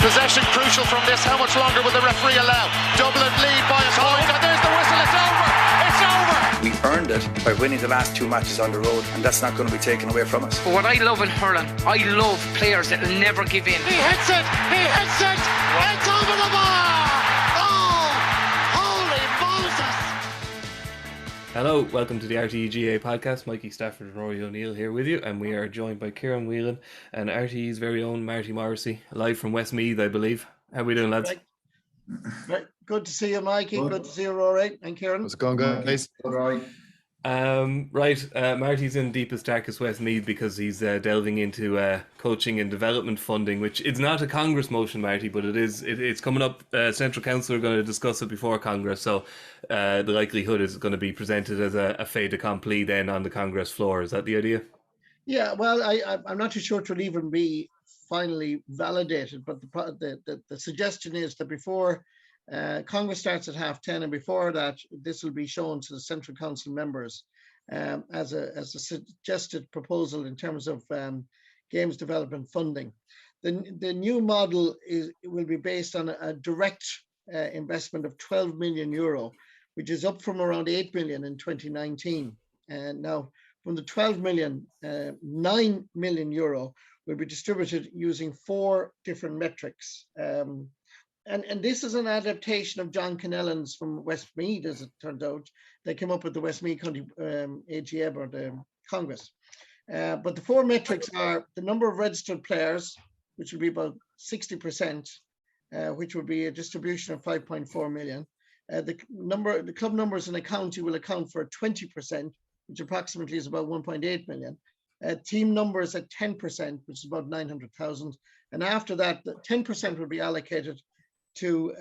Possession crucial from this. How much longer will the referee allow? Dublin lead by a point, and there's the whistle. It's over. It's over. We earned it by winning the last 2 matches on the road, and that's not going to be taken away from us. But what I love in hurling, I love players that will never give in. He hits it. It's over the bar. Oh, holy Moses. Hello, welcome to the RTÉ GAA podcast. Mikey, Stafford and Rory O'Neill here with you, and we are joined by Ciaran Whelan and RTÉ's very own Marty Morrissey, live from Westmeath, I believe. How are we doing, lads? Right. Good to see you, Mikey. Good to see you, Rory and Ciaran. How's it going, guys? Marty's in deepest, darkest Westmeath because he's delving into coaching and development funding, which is not a Congress motion, Marty, but it's coming up. Central Council are going to discuss it before Congress, so the likelihood is going to be presented as a fait accompli then on the Congress floor. Is that the idea? Yeah, well, I'm not too sure it will even be finally validated, but the suggestion is that before Congress starts at 10:30, and before that, this will be shown to the Central Council members as a suggested proposal in terms of games development funding. The new model will be based on a direct investment of €12 million, which is up from around 8 million in 2019. And now, from the 12 million, €9 million will be distributed using 4 different metrics. And this is an adaptation of John Kennellan's from Westmeath, as it turned out. They came up with the Westmeath County AGM, or the Congress. But the 4 metrics are the number of registered players, which will be about 60%, which will be a distribution of 5.4 million. The club numbers in a county will account for 20%, which approximately is about 1.8 million. Team numbers at 10%, which is about 900,000. And after that, 10% will be allocated to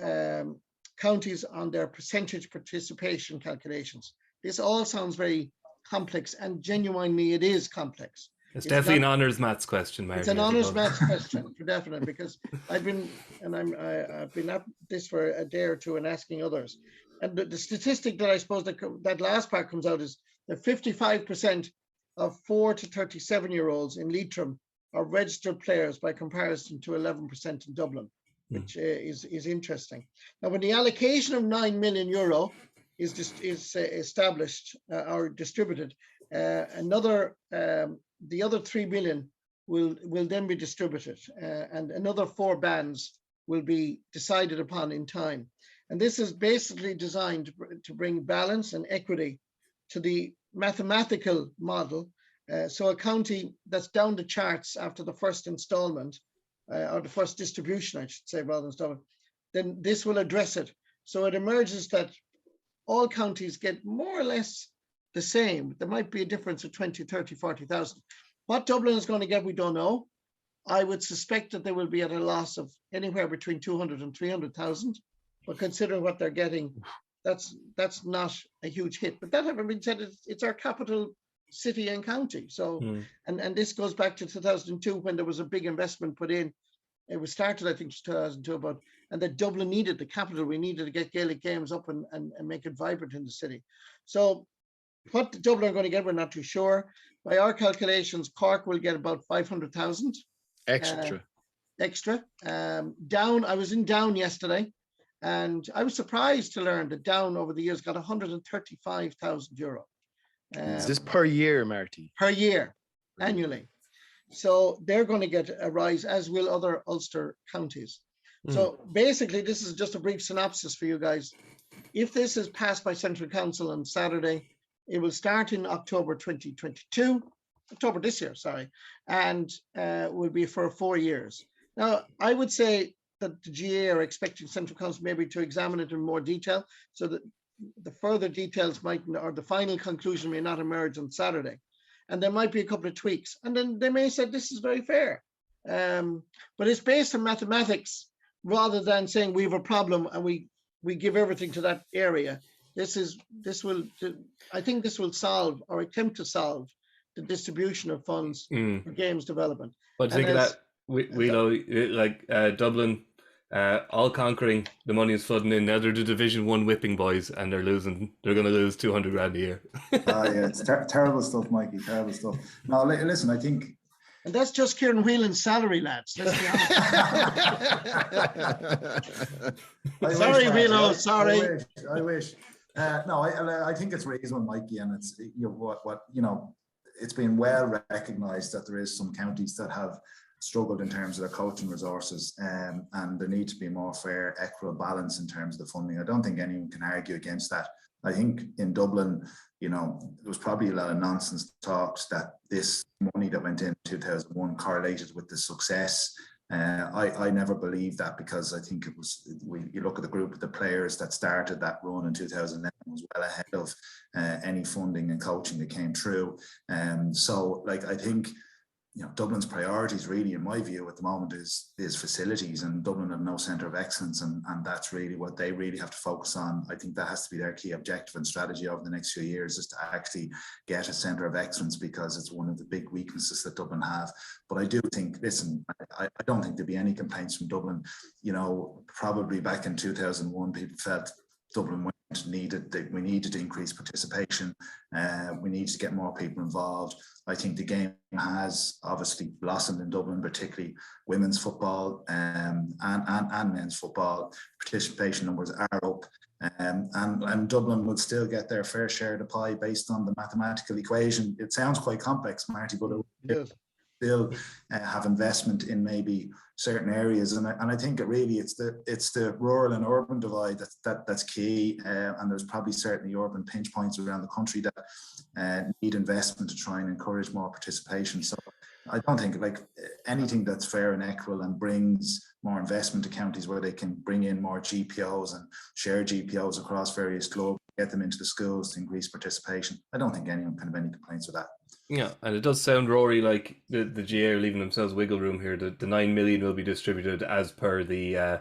counties on their percentage participation calculations. This all sounds very complex, and genuinely it is complex. It's definitely an honours maths question, Marty. It's an honours maths question, for definite, because I've been at this for a day or two and asking others. And the statistic that I suppose that last part comes out is that 55% of 4 to 37-year-olds in Leitrim are registered players by comparison to 11% in Dublin, which is interesting. Now, when the allocation of €9 million is established or distributed, the other 3 million will then be distributed, and another 4 bands will be decided upon in time. And this is basically designed to bring balance and equity to the mathematical model. So a county that's down the charts after the first installment, or the first distribution, I should say, rather than installment, then this will address it. So it emerges that all counties get more or less the same. There might be a difference of 20, 30, 40,000. What Dublin is going to get, we don't know. I would suspect that they will be at a loss of anywhere between 200 and 300,000. But considering what they're getting, that's not a huge hit. But that having been said, it's our capital city and county. So, and this goes back to 2002 when there was a big investment put in. It was started, I think, 2002, and that Dublin needed the capital. We needed to get Gaelic games up and make it vibrant in the city. So what Dublin are going to get, we're not too sure. By our calculations, Cork will get about 500,000. Extra. Down, I was in Down yesterday, and I was surprised to learn that Down over the years got €135,000. Is this per year, Marty? Per year, annually. So they're going to get a rise, as will other Ulster counties. So basically, this is just a brief synopsis for you guys. If this is passed by Central Council on Saturday, it will start in October 2022, October this year, sorry, and will be for 4 years. Now, I would say that the GA are expecting Central Council maybe to examine it in more detail, so that the further details might, or the final conclusion may not emerge on Saturday. And there might be a couple of tweaks. And then they may say this is very fair. But it's based on mathematics rather than saying we have a problem and we give everything to that area. I think this will solve, or attempt to solve, the distribution of funds for games development. But think of that, we know, like Dublin, all conquering, the money is flooding in. Now they're the Division 1 whipping boys, and they're going to lose 200 grand a year. Yeah, it's terrible stuff, Mikey, terrible stuff. Now, listen, I think And that's just Ciaran Whelan's salary, lads. Let's be honest. Sorry, Whelan. Sorry. I wish. No, I think it's reasonable, Mikey, and it's it's been well recognised that there is some counties that have struggled in terms of their coaching resources, and there needs to be more fair, equitable balance in terms of the funding. I don't think anyone can argue against that. I think in Dublin, there was probably a lot of nonsense talks that this money that went in 2001 correlated with the success. I never believed that, because I think it was, you look at the group of the players that started that run in 2011 was well ahead of any funding and coaching that came through. So I think Dublin's priorities really, in my view, at the moment is facilities, and Dublin have no centre of excellence, and that's really what they really have to focus on. I think that has to be their key objective and strategy over the next few years, is to actually get a centre of excellence, because it's one of the big weaknesses that Dublin have. But I do think, listen, I don't think there'd be any complaints from Dublin. Probably back in 2001, people felt Dublin needed to increase participation. We need to get more people involved. I think the game has obviously blossomed in Dublin, particularly women's football and men's football. Participation numbers are up, and Dublin would still get their fair share of the pie based on the mathematical equation. It sounds quite complex, Marty, but it still have investment in maybe certain areas, and I think it really it's the rural and urban divide that's key, and there's probably certainly urban pinch points around the country that need investment to try and encourage more participation. So I don't think anything that's fair and equal and brings more investment to counties where they can bring in more GPOs and share GPOs across various clubs, get them into the schools to increase participation. I don't think anyone can have any complaints with that. Yeah, and it does sound, Rory, like the GA are leaving themselves wiggle room here. The 9 million will be distributed as per the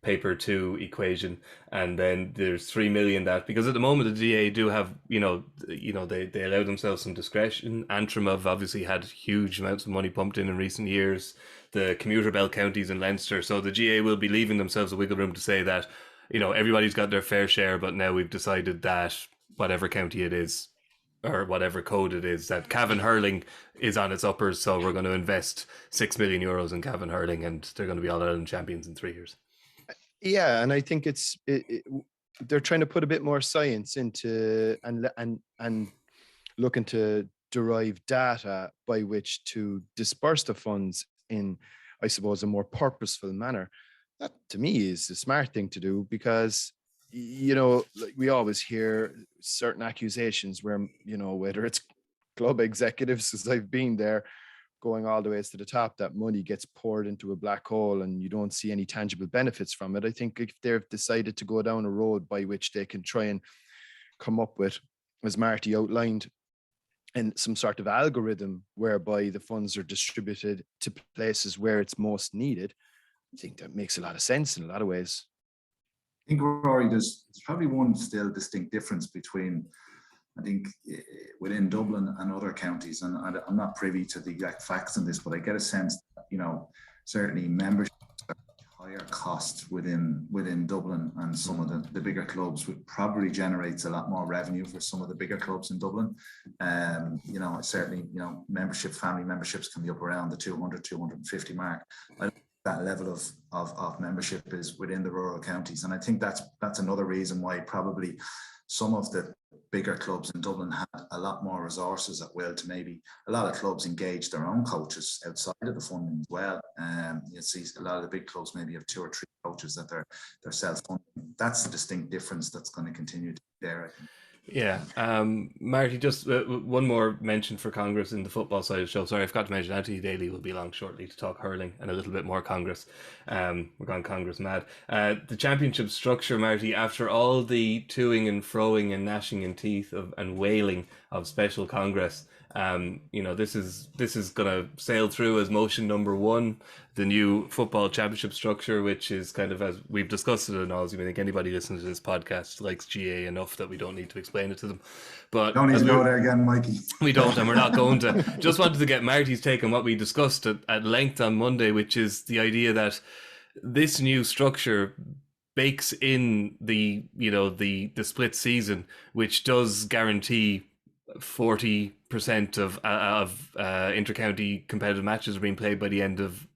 paper 2 equation, and then there's 3 million that, because at the moment the GA do have they allow themselves some discretion. Antrim have obviously had huge amounts of money pumped in recent years, the commuter belt counties in Leinster, so the GA will be leaving themselves a wiggle room to say that everybody's got their fair share, but now we've decided that whatever county it is, or whatever code it is, that Cavan hurling is on its uppers, so we're going to invest €6 million in Cavan hurling, and they're going to be All Ireland champions in 3 years. Yeah, and I think they're trying to put a bit more science into and looking to derive data by which to disperse the funds in, I suppose, a more purposeful manner. That to me is the smart thing to do, because we always hear certain accusations where, whether it's club executives, as I've been there, going all the way to the top, that money gets poured into a black hole and you don't see any tangible benefits from it. I think if they've decided to go down a road by which they can try and come up with, as Marty outlined, and some sort of algorithm whereby the funds are distributed to places where it's most needed, I think that makes a lot of sense in a lot of ways. I think, Rory, there's probably one still distinct difference between, I think, within Dublin and other counties, and I'm not privy to the exact facts on this, but I get a sense that, certainly membership are higher cost within Dublin, and some of the bigger clubs would probably generates a lot more revenue for some of the bigger clubs in Dublin. Certainly, family memberships can be up around the 200, 250 mark. That level of membership is within the rural counties, and I think that's another reason why probably some of the bigger clubs in Dublin had a lot more resources at will to maybe a lot of clubs engage their own coaches outside of the funding as well. You see a lot of the big clubs maybe have 2 or 3 coaches that they're self-funding. That's the distinct difference that's going to continue to be there, I think. Yeah, Marty, just one more mention for Congress in the football side of the show. Sorry, I forgot to mention Anthony Daly will be along shortly to talk hurling and a little bit more Congress. We're going Congress mad. The championship structure, Marty, after all the toing and froing and gnashing in teeth and wailing of special Congress, this is going to sail through as motion number 1, the new football championship structure, which is kind of, as we've discussed it in all, I think anybody listening to this podcast likes GA enough that we don't need to explain it to them. But don't need to go there again, Mikey. We don't, and we're not going to. Just wanted to get Marty's take on what we discussed at length on Monday, which is the idea that this new structure bakes in the split season, which does guarantee 40% of inter-county competitive matches are being played by the end of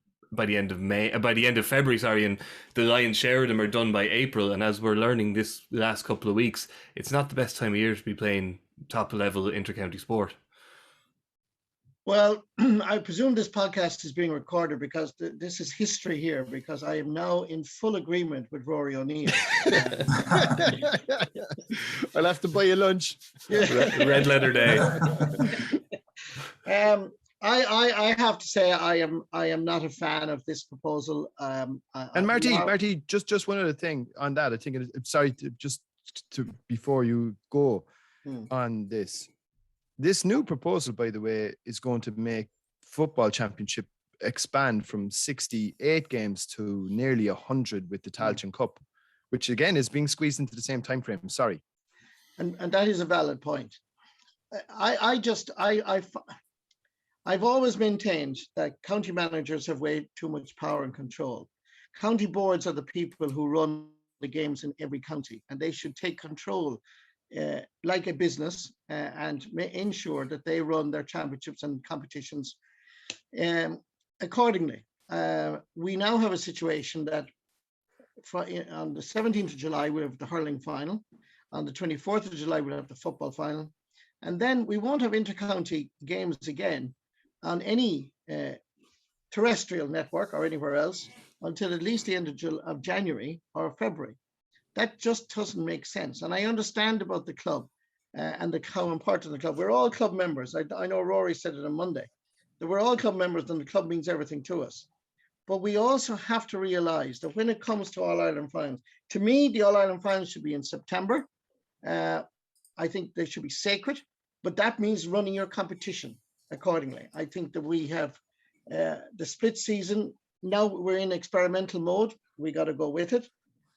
February, sorry, and the lion's share of them are done by April. And as we're learning this last couple of weeks, it's not the best time of year to be playing top level inter-county sport. Well, I presume this podcast is being recorded because this is history here, because I am now in full agreement with Rory O'Neill. I'll have to buy you lunch. Red letter day. I have to say I am not a fan of this proposal. And Marty, just one other thing on that. I think sorry to before you go on this. This new proposal, by the way, is going to make football championship expand from 68 games to nearly 100 with the Tailteann Cup, which again is being squeezed into the same time frame. Sorry. And that is a valid point. I've always maintained that county managers have way too much power and control. County boards are the people who run the games in every county, and they should take control like a business and ensure that they run their championships and competitions accordingly. We now have a situation that on the 17th of July, we have the hurling final. On the 24th of July, we'll have the football final. And then we won't have inter-county games again on any terrestrial network or anywhere else until at least the end of January or February. That just doesn't make sense. And I understand about the club and how important the club. We're all club members. I know Rory said it on Monday, that we're all club members and the club means everything to us. But we also have to realize that when it comes to All-Ireland finals, to me, the All-Ireland finals should be in September. I think they should be sacred, but that means running your competition accordingly. I think that we have the split season. Now we're in experimental mode. We got to go with it.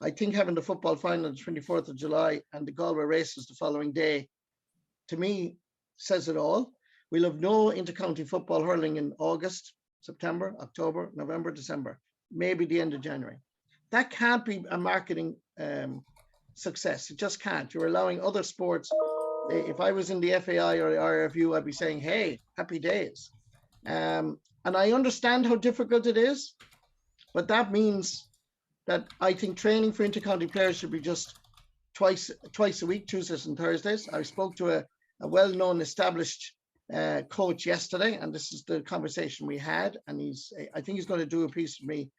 I think having the football final on the 24th of July and the Galway races the following day, to me, says it all. We'll have no inter-county football hurling in August, September, October, November, December, maybe the end of January. That can't be a marketing success. It just can't. You're allowing other sports. If I was in the FAI or the RFU, I'd be saying, hey, happy days. And I understand how difficult it is, but that means that I think training for inter-county players should be just twice a week, Tuesdays and Thursdays. I spoke to a well-known established coach yesterday, and this is the conversation we had. And I think he's going to do a piece with me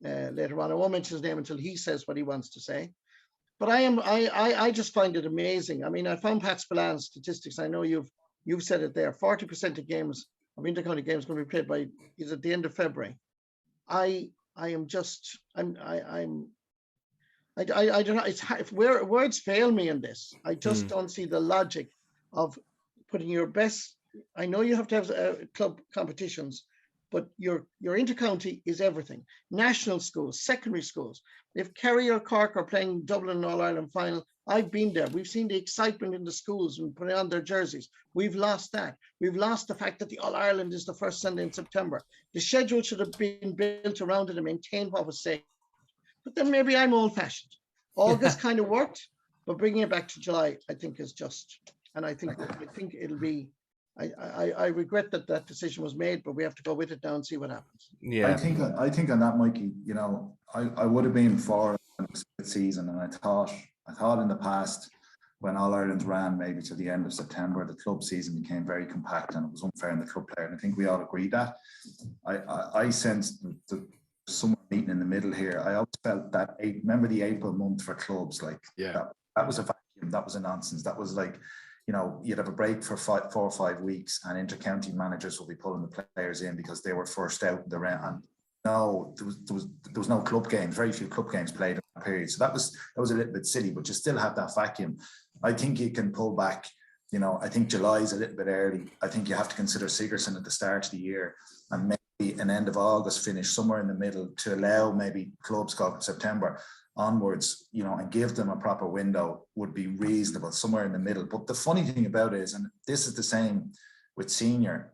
later on. I won't mention his name until he says what he wants to say. But I just find it amazing. I mean, I found Pat Spillan's statistics. I know you've said it there. 40% of games, of inter-county games, going to be played is at the end of February. I don't know. It's words fail me in this. I just don't see the logic of putting your best. I know you have to have club competitions, but your inter-county is everything. National schools, secondary schools. If Kerry or Cork are playing Dublin All-Ireland final, I've been there. We've seen the excitement in the schools and putting on their jerseys. We've lost that. We've lost the fact that the All-Ireland is the first Sunday in September. The schedule should have been built around it and maintained what was safe. But then maybe I'm old-fashioned. August kind of worked, but bringing it back to July, I think is just. And I think it'll be. I regret that decision was made, but we have to go with it now and see what happens. Yeah, I think on that, Mikey, you know, I would have been for the split season, and I thought in the past when All Ireland ran maybe to the end of September, the club season became very compact and it was unfair on the club player. And I think we all agreed that. I sensed somewhere meeting in the middle here. I always felt that remember the April month for clubs, like that was a vacuum, that was a nonsense. That was like, you know, you'd have a break for 4 or 5 weeks and inter-county managers will be pulling the players in because they were first out in the round. And no, there was no club games, very few club games played in that period. So that was a little bit silly, but you still have that vacuum. I think you can pull back, you know, I think July is a little bit early. I think you have to consider Sigerson at the start of the year and maybe an end of August finish somewhere in the middle to allow maybe clubs go from September onwards, you know, and give them a proper window would be reasonable, somewhere in the middle. But the funny thing about it is, and this is the same with senior,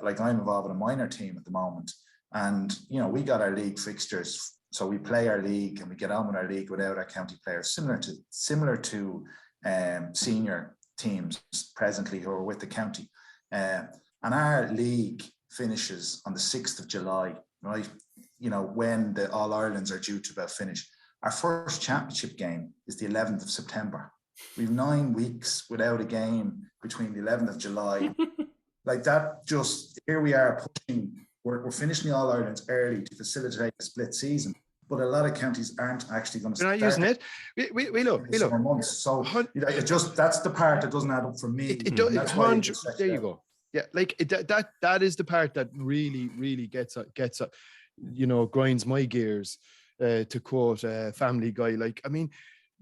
like I'm involved in a minor team at the moment, and, you know, we got our league fixtures. So we play our league and we get on with our league without our county players, similar to senior teams presently who are with the county. And our league finishes on the 6th of July, right? You know, when the All-Irelands are due to about finish. Our first championship game is the 11th of September. We've 9 weeks without a game between the 11th of July. Like that, just here we are pushing. We're finishing the All-Irelands early to facilitate a split season. But a lot of counties aren't actually going to start. They're not using it. We look. Months. So it just, that's the part that doesn't add up for me. There you go. Yeah, like that is the part that really gets you know, grinds my gears, to quote Family Guy. Like, I mean,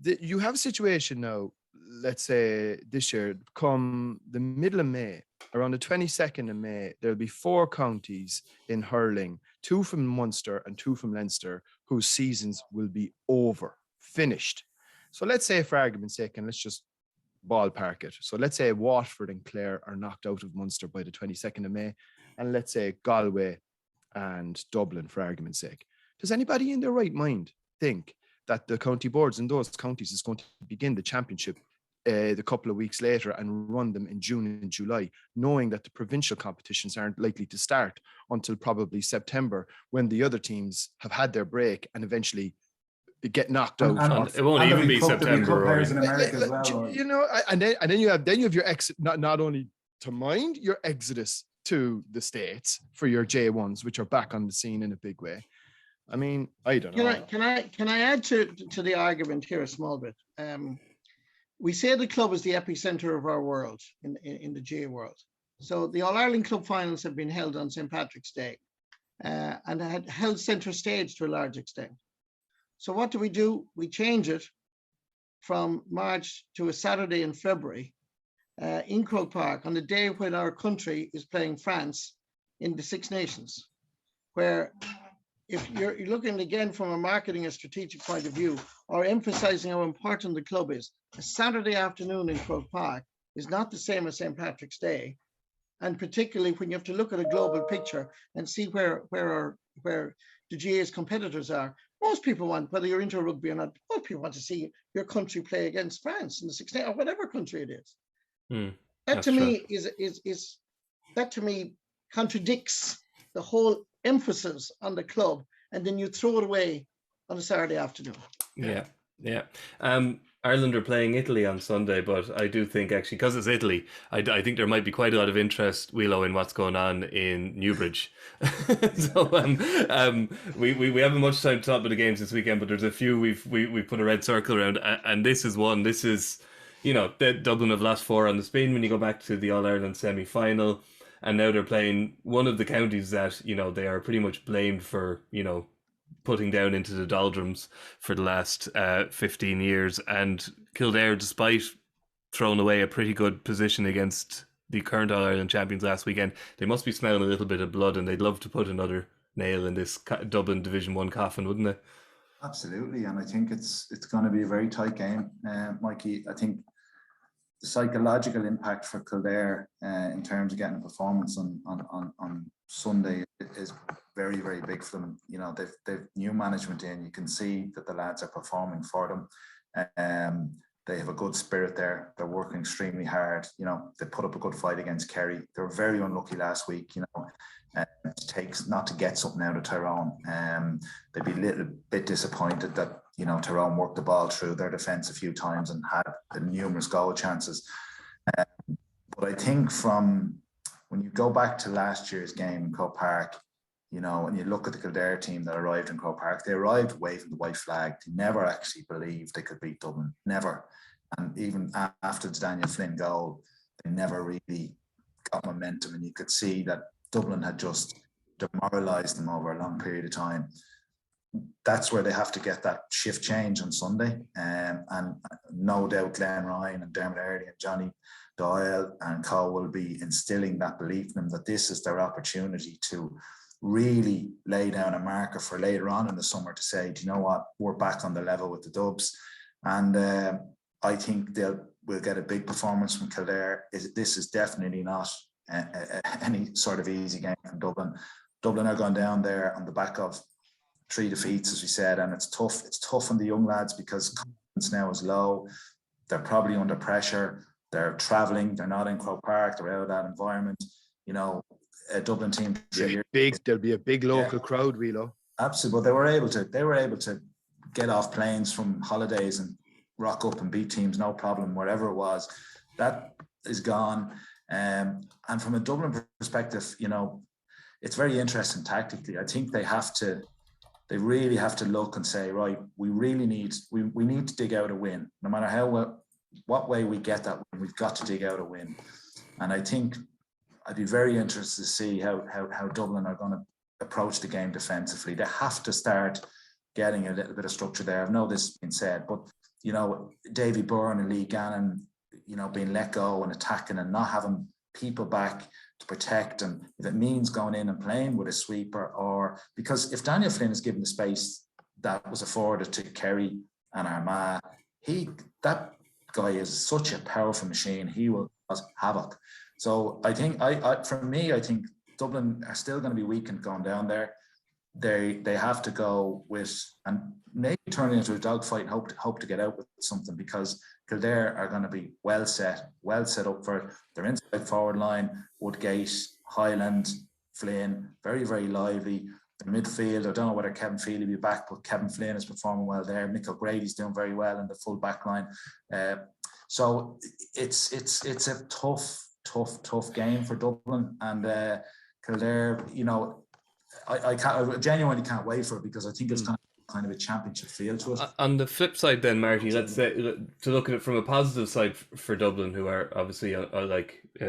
you have a situation now, let's say this year, come the middle of May, around the 22nd of May, there'll be 4 counties in hurling, 2 from Munster and 2 from Leinster, whose seasons will be over, finished. So let's say, for argument's sake, and let's just ballpark it. So let's say Waterford and Clare are knocked out of Munster by the 22nd of May, and let's say Galway and Dublin, for argument's sake. Does anybody in their right mind think that the county boards in those counties is going to begin the championship the couple of weeks later and run them in June and July, knowing that the provincial competitions aren't likely to start until probably September, when the other teams have had their break and eventually get knocked out? And it won't even be September. In America as well, you know, and then you have your exit, not only to mind your exodus to the States for your J1s, which are back on the scene in a big way. I mean, I don't know. Can I add to the argument here a small bit? We say the club is the epicenter of our world in the GA world. So the All-Ireland Club finals have been held on St. Patrick's Day and had held centre stage to a large extent. So what do? We change it from March to a Saturday in February in Croke Park on the day when our country is playing France in the Six Nations, where if you're looking again from a marketing and strategic point of view, or emphasizing how important the club is, a Saturday afternoon in Croke Park is not the same as St. Patrick's Day. And particularly when you have to look at a global picture and see where the GA's competitors are, most people want, whether you're into rugby or not, most people want to see your country play against France in the Six Nations, or whatever country it is. That to me that to me contradicts the whole emphasis on the club, and then you throw it away on a Saturday afternoon. Yeah. Ireland are playing Italy on Sunday, but I do think actually, because it's Italy, I think there might be quite a lot of interest, Wheelo, in what's going on in Newbridge. So we haven't much time to talk about the games this weekend, but there's a few we've put a red circle around, and this is one. This is, you know, Dublin have lost 4 on the spin when you go back to the All-Ireland semi-final, and now they're playing one of the counties that, you know, they are pretty much blamed for, you know, putting down into the doldrums for the last 15 years. And Kildare, despite throwing away a pretty good position against the current All-Ireland champions last weekend, they must be smelling a little bit of blood, and they'd love to put another nail in this Dublin Division 1 coffin, wouldn't they? Absolutely, and I think it's going to be a very tight game, Mikey. I think the psychological impact for Kildare in terms of getting a performance on Sunday is very, very big for them. You know, they've new management in. You can see that the lads are performing for them. They have a good spirit there. They're working extremely hard. You know, they put up a good fight against Kerry. They were very unlucky last week. You know, it takes not to get something out of Tyrone. They'd be a little bit disappointed that, you know, Tyrone worked the ball through their defence a few times and had the numerous goal chances. But I think from when you go back to last year's game in Croke Park, you know, and you look at the Kildare team that arrived in Croke Park, they arrived waving the white flag. They never actually believed they could beat Dublin, never. And even after the Daniel Flynn goal, they never really got momentum. And you could see that Dublin had just demoralised them over a long period of time. That's where they have to get that shift change on Sunday. And no doubt Glenn Ryan and Dermot Early and Johnny Doyle and Co will be instilling that belief in them that this is their opportunity to really lay down a marker for later on in the summer to say, do you know what, we're back on the level with the Dubs. And I think we'll get a big performance from Kildare. This is definitely not any sort of easy game from Dublin. Dublin are going down there on the back of 3 defeats, as we said, and it's tough. It's tough on the young lads because confidence now is low. They're probably under pressure. they're travelling, they're not in Croke Park, they're out of that environment. You know, a Dublin team 3 years. There'll be a big local crowd, Wheelo. Absolutely, but they were able to get off planes from holidays and rock up and beat teams, no problem, wherever it was. That is gone. And from a Dublin perspective, you know, it's very interesting tactically. I think they really have to look and say, right, we need to dig out a win. No matter what way we get that win, we've got to dig out a win. And I think I'd be very interested to see how Dublin are going to approach the game defensively. They have to start getting a little bit of structure there. I know this has been said, but, you know, Davy Byrne and Lee Gannon, you know, being let go and attacking and not having people back to protect, and if it means going in and playing with a sweeper, or because if Daniel Flynn is given the space that was afforded to Kerry and Armagh, that guy is such a powerful machine. He will cause havoc. So I think I think Dublin are still going to be weakened going down there. They have to go with, and maybe turn it into a dogfight and hope to get out with something, because Kildare are going to be well set up for their inside forward line. Woodgate, Highland, Flynn, very, very lively. The midfield, I don't know whether Kevin Feely will be back, but Kevin Flynn is performing well there. Mick O'Grady's doing very well in the full back line. So it's a tough game for Dublin, and Kildare, you know, I genuinely can't wait for it, because I think it's kind of a championship feel to it. On the flip side then, Marty, let's say, to look at it from a positive side for Dublin, who are obviously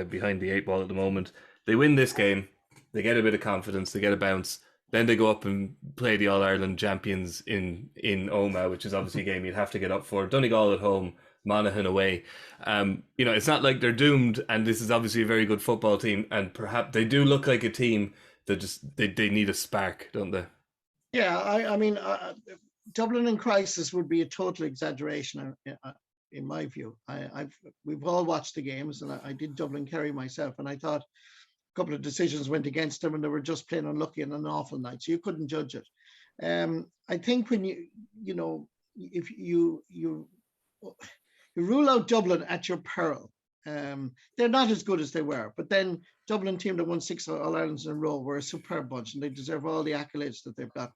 behind the 8 ball at the moment, they win this game, they get a bit of confidence, they get a bounce, then they go up and play the All-Ireland champions in Omagh, which is obviously a game you'd have to get up for. Donegal at home, Monaghan away. You know, it's not like they're doomed, and this is obviously a very good football team, and perhaps they do look like a team that just they need a spark, don't they? Yeah, I mean, Dublin in crisis would be a total exaggeration in my view. We've all watched the games, and I did Dublin Kerry myself, and I thought a couple of decisions went against them, and they were just plain unlucky on an awful night, so you couldn't judge it. I think when you know, if you rule out Dublin at your peril, they're not as good as they were, but then Dublin team that won 6 All-Irelands in a row were a superb bunch, and they deserve all the accolades that they've got.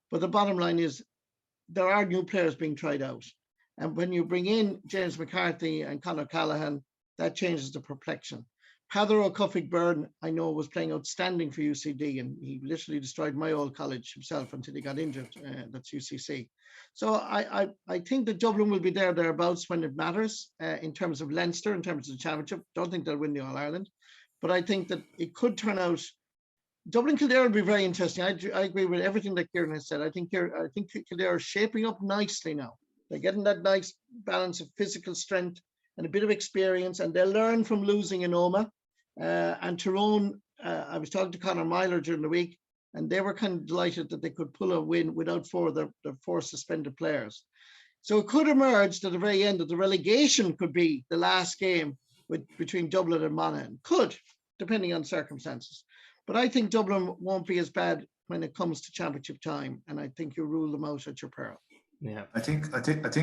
But the bottom line is there are new players being tried out, and when you bring in James McCarthy and Conor Callaghan, that changes the perplexion. Peadar O'Cuffig Byrne, I know, was playing outstanding for UCD, and he literally destroyed my old college himself until he got injured. That's UCC. So I think that Dublin will be thereabouts when it matters, in terms of Leinster, in terms of the championship. Don't think they'll win the All-Ireland, but I think that it could turn out. Dublin Kildare will be very interesting. I agree with everything that Ciaran has said. I think Kildare are shaping up nicely now. They're getting that nice balance of physical strength and a bit of experience, and they'll learn from losing in Omagh. And Tyrone, I was talking to Conor Myler during the week, and they were kind of delighted that they could pull a win without the 4 suspended players. So it could emerge at the very end that the relegation could be the last game between Dublin and Monaghan. Could, depending on circumstances. But I think Dublin won't be as bad when it comes to championship time, and I think you rule them out at your peril. Yeah, I think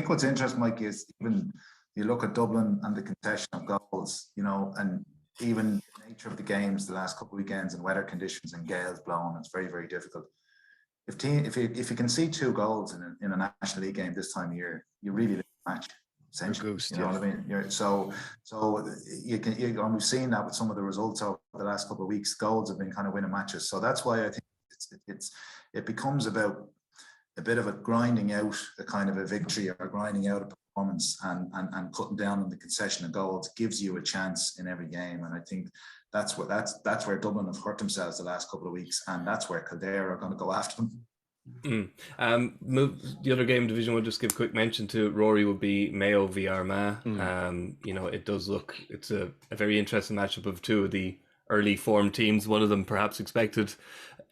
what's interesting, Mike, is even you look at Dublin and the concession of goals, you know, and even the nature of the games the last couple of weekends and weather conditions and gales blowing, it's very, very difficult. If you can see 2 goals in a National League game this time of year, you really lose the match. Essentially, you know what I mean? So you can, and we've seen that with some of the results over the last couple of weeks. Goals have been kind of winning matches. So that's why I think it becomes about a bit of a grinding out a kind of a victory or grinding out a performance and cutting down on the concession of goals gives you a chance in every game. And I think that's where Dublin have hurt themselves the last couple of weeks, and that's where Kildare are going to go after them. The other game Division 1, just give a quick mention to Rory, would be Mayo v Armagh. You know, it does look, it's a very interesting matchup of 2 of the early form teams. One of them perhaps expected,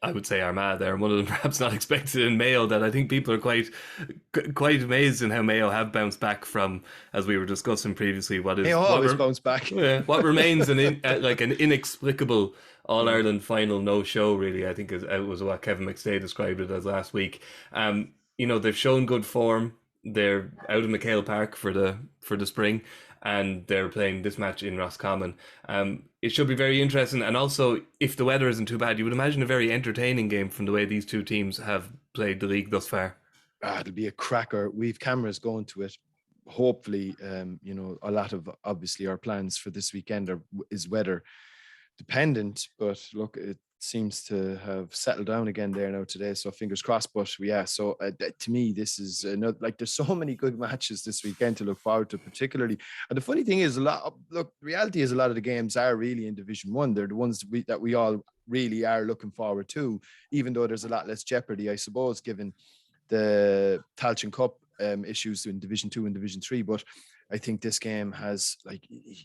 I would say Armagh there, and one of them perhaps not expected in Mayo. That I think people are quite amazed in how Mayo have bounced back from, as we were discussing previously, Mayo always bounce back. What remains an inexplicable All-Ireland final no-show, really, I think it was what Kevin McStay described it as last week. You know, they've shown good form. They're out of McHale Park for the spring. and they're playing this match in Roscommon. It should be very interesting, and also if the weather isn't too bad, you would imagine a very entertaining game from the way these two teams have played the league thus far. It'll be a cracker. We've cameras going to it. Hopefully, a lot of obviously our plans for this weekend is weather dependent, but look, it seems to have settled down again there now today, so fingers crossed. But so to me, this is there's so many good matches this weekend to look forward to, particularly. And the funny thing is, the reality is a lot of the games are really in Division 1. They're the ones that we all really are looking forward to, even though there's a lot less jeopardy, I suppose, given the Tailteann Cup issues in Division 2 and Division 3. But I think this game has,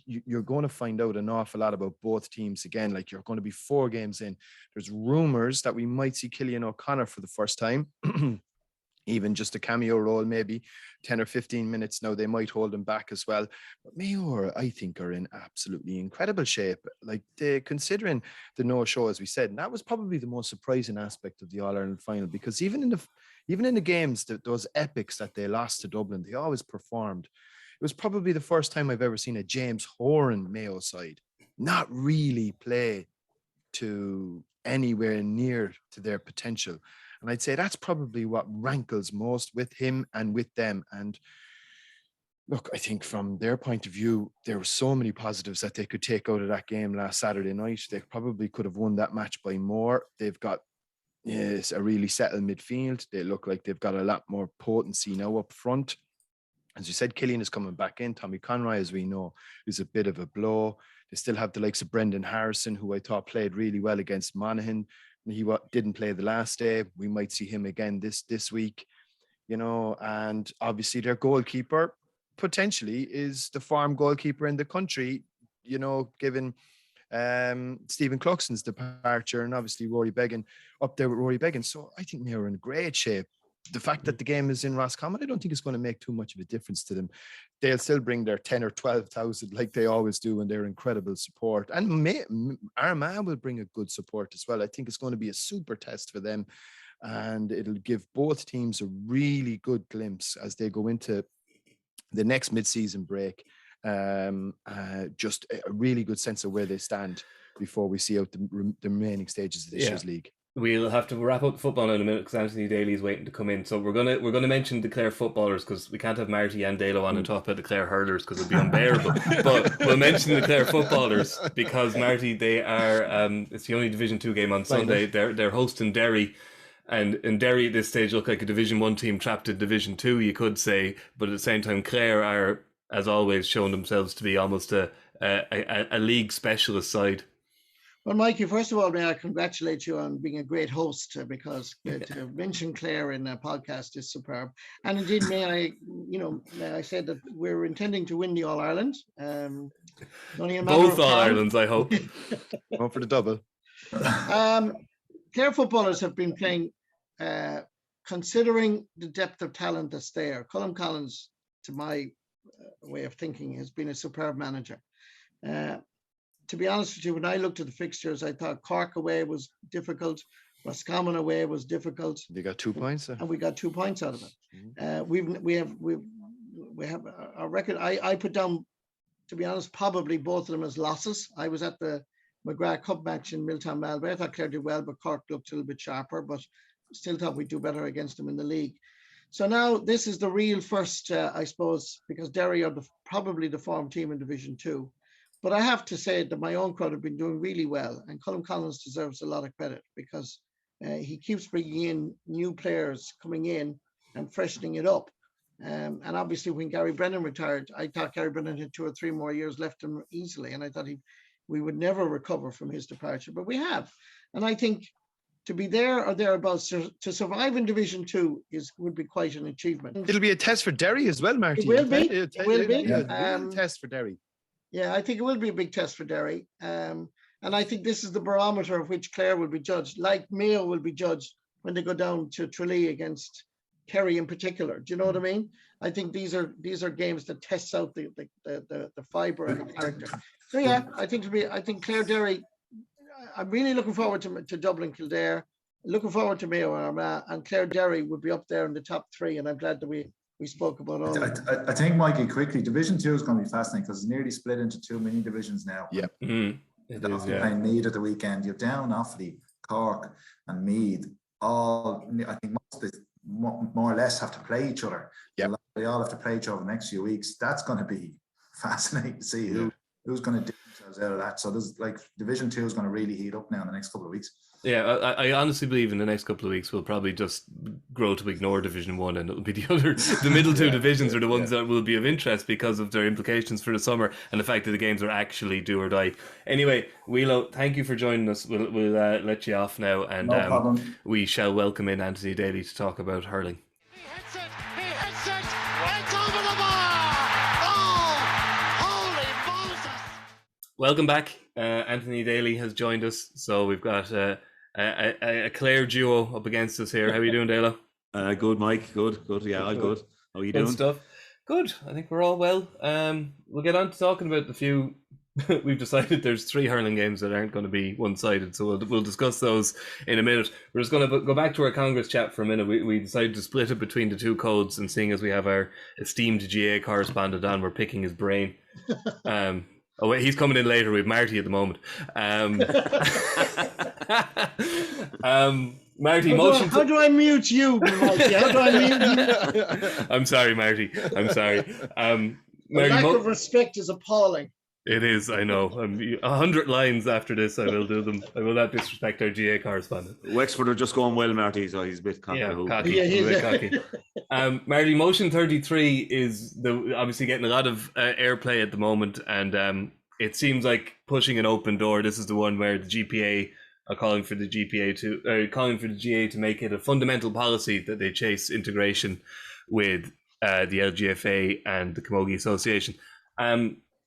you're going to find out an awful lot about both teams again. You're going to be 4 games in. There's rumours that we might see Cillian O'Connor for the first time, even just a cameo role, maybe 10 or 15 minutes. Now they might hold him back as well. But Mayo, I think, are in absolutely incredible shape. Considering the no-show, as we said, and that was probably the most surprising aspect of the All-Ireland final, because even in the games, those epics that they lost to Dublin, they always performed. It was probably the first time I've ever seen a James Horan Mayo side not really play to anywhere near to their potential. And I'd say that's probably what rankles most with him and with them. And look, I think from their point of view, there were so many positives that they could take out of that game last Saturday night. They probably could have won that match by more. They've got a really settled midfield. They look like they've got a lot more potency now up front. As you said, Cillian is coming back in. Tommy Conroy, as we know, is a bit of a blow. They still have the likes of Brendan Harrison, who I thought played really well against Monaghan. He didn't play the last day. We might see him again this week, and obviously their goalkeeper potentially is the farm goalkeeper in the country, given Stephen Cluxton's departure, and obviously Rory Beggan up there with Rory Beggan. So I think they're in great shape. The fact that the game is in Roscommon, I don't think it's going to make too much of a difference to them. They'll still bring their 10 or 12,000 like they always do, and their incredible support. And Armagh will bring a good support as well. I think it's going to be a super test for them, and it'll give both teams a really good glimpse as they go into the next mid-season break. Just a really good sense of where they stand before we see out the remaining stages of this year's league. We'll have to wrap up the football in a minute because Anthony Daly is waiting to come in. So we're gonna mention the Clare footballers, because we can't have Marty and Dalo on and talk about the Clare hurlers because it'd be unbearable. But we'll mention the Clare footballers because, Marty, they are it's the only Division 2 game on Sunday. They're hosting Derry. And Derry at this stage look like a Division 1 team trapped in Division 2, you could say. But at the same time, Clare are, as always, shown themselves to be almost a league specialist side. Well, Mikey, first of all, may I congratulate you on being a great host, because to mention Clare in a podcast is superb. And indeed, may I say that we're intending to win the All-Ireland. Both All-Irelands, I hope. Going for the double. Clare footballers have been playing, considering the depth of talent that's there. Colm Collins, to my way of thinking, has been a superb manager. To be honest with you, when I looked at the fixtures, I thought Cork away was difficult, Roscommon away was difficult. They got 2 points, and we got 2 points out of it. We have our record. I put down, to be honest, probably both of them as losses. I was at the McGrath Cup match in Milltown Malbay. I thought Clare did well, but Cork looked a little bit sharper, but still thought we'd do better against them in the league. So now this is the real first, I suppose, because Derry are probably the form team in Division 2. But I have to say that my own crowd have been doing really well, and Colm Collins deserves a lot of credit, because he keeps bringing in new players coming in and freshening it up. And obviously when Gary Brennan retired, I thought Gary Brennan had 2 or 3 more years left him easily, and I thought we would never recover from his departure, but we have. And I think to be there or thereabouts to survive in Division 2 would be quite an achievement. It'll be a test for Derry as well, Marty. It will be. It will be. A test for Derry. Yeah, I think it will be a big test for Derry. And I think this is the barometer of which Clare will be judged, like Mayo will be judged when they go down to Tralee against Kerry in particular. Do you know what I mean? I think these are games that tests out the fibre and the character. So yeah, I think Clare Derry, I'm really looking forward to Dublin Kildare, looking forward to Mayo and Armagh, and Clare Derry would be up there in the top 3, and I'm glad that we we spoke about all. I think, Mikey, quickly, Division 2 is going to be fascinating because it's nearly split into 2 mini divisions now. Yeah. It is, yeah. Playing Meath at the weekend. You're down Offaly, Cork, and Meath. All, I think, more or less have to play each other. Yeah. They all have to play each other the next few weeks. That's going to be fascinating to see who's going to do themselves out of that. So there's Division 2 is going to really heat up now in the next couple of weeks. Yeah, I honestly believe in the next couple of weeks we'll probably just grow to ignore Division 1, and it'll be the middle two divisions are the ones that will be of interest because of their implications for the summer and the fact that the games are actually do or die. Anyway, Wheelo, thank you for joining us. We'll let you off now, and No problem. we shall welcome in Anthony Daly to talk about hurling. He hits it, it's over the bar! Oh, holy Moses! Welcome back. Anthony Daly has joined us, so we've got a Clare duo up against us here. How are you doing, Dalo? Good, Mike. Good. Yeah, all good. How are you doing? Good stuff. Good. I think we're all well. We'll get on to talking about the few. We've decided there's 3 hurling games that aren't going to be one-sided, so we'll discuss those in a minute. We're just going to go back to our Congress chat for a minute. We decided to split it between the 2 codes, and seeing as we have our esteemed GA correspondent on, we're picking his brain. Oh wait, he's coming in later with Marty at the moment. Marty, How do I mute you, Mikey? How do I mute you? I'm sorry, Marty. I'm sorry. The Marty, lack of respect is appalling. It is, I know. 100 lines after this, I will do them. I will not disrespect our GA correspondent. Wexford are just going well, Marty, so he's a bit cocky. Yeah, cocky. Yeah, he's a bit cocky. Marty, Motion 33 is obviously getting a lot of airplay at the moment, and it seems like pushing an open door. This is the one where the GPA are calling for the GA to make it a fundamental policy that they chase integration with the LGFA and the Camogie Association.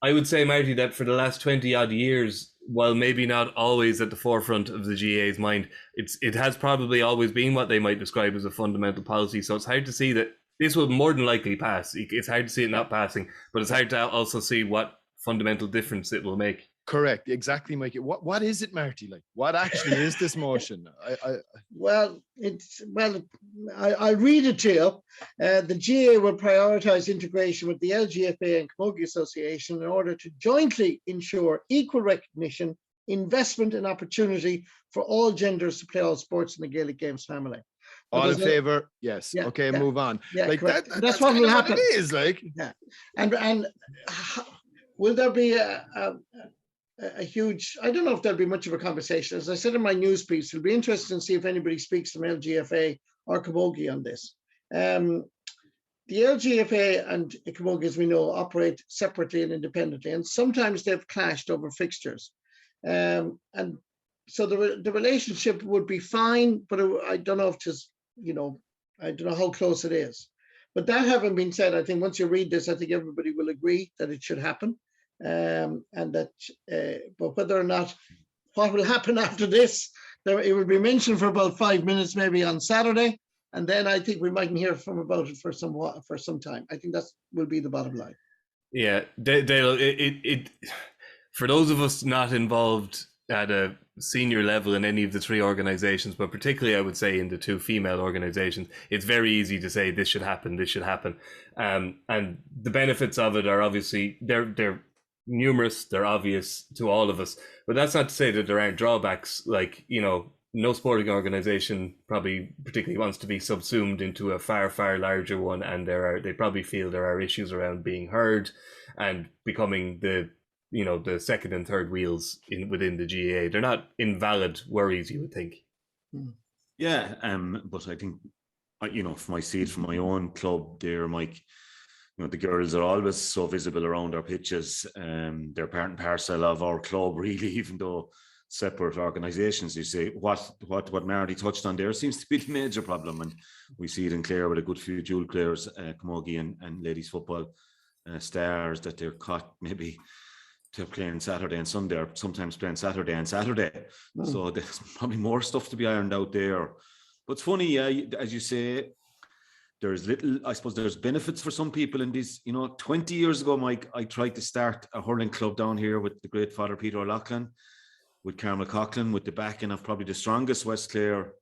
I would say, Marty, that for the last 20 odd years, while maybe not always at the forefront of the GA's mind, it has probably always been what they might describe as a fundamental policy. So it's hard to see that this will more than likely pass. It's hard to see it not passing, but it's hard to also see what fundamental difference it will make. Correct, exactly, Mikey. What is it, Marty? Like, what actually is this motion? I'll read it to you. The GA will prioritise integration with the LGFA and Camogie Association in order to jointly ensure equal recognition, investment and opportunity for all genders to play all sports in the Gaelic Games family. All in favour? Yes. Yeah, okay, yeah. Move on. Yeah, like that's what will happen. What it is, like. Yeah. And will there be a huge, I don't know if there'll be much of a conversation. As I said in my news piece, it'll be interesting to see if anybody speaks from LGFA or Camogie on this. The LGFA and Camogie, as we know, operate separately and independently, and sometimes they've clashed over fixtures. And so the relationship would be fine, but I don't know if just, I don't know how close it is. But that having been said, I think once you read this, I think everybody will agree that it should happen. And that, but whether or not, what will happen after this, it will be mentioned for about 5 minutes, maybe on Saturday, and then I think we mightn't hear about it for some time. I think that will be the bottom line. Yeah, Dale, it for those of us not involved at a senior level in any of the 3 organizations, but particularly I would say in the 2 female organizations, it's very easy to say this should happen, and the benefits of it are obviously they're numerous, they're obvious to all of us, but that's not to say that there aren't drawbacks. Like, no sporting organization probably particularly wants to be subsumed into a far larger one, and they probably feel there are issues around being heard and becoming the second and third wheels within the GAA. They're not invalid worries, you would think. Yeah, but I think, from I see it from my own club there, Mike, the girls are always so visible around our pitches. They're part and parcel of our club, really, even though separate organisations. You say what Marty touched on there seems to be the major problem, and we see it in Clare with a good few dual players, Camogie and ladies football stars, that they're caught maybe to playing Saturday and Sunday, or sometimes playing Saturday and Saturday. So there's probably more stuff to be ironed out there. But it's funny, as you say, there's benefits for some people in this. 20 years ago, Mike, I tried to start a hurling club down here with the great Father Peter O'Loughlin, with Carmel Coughlin, with the backing of probably the strongest West Clare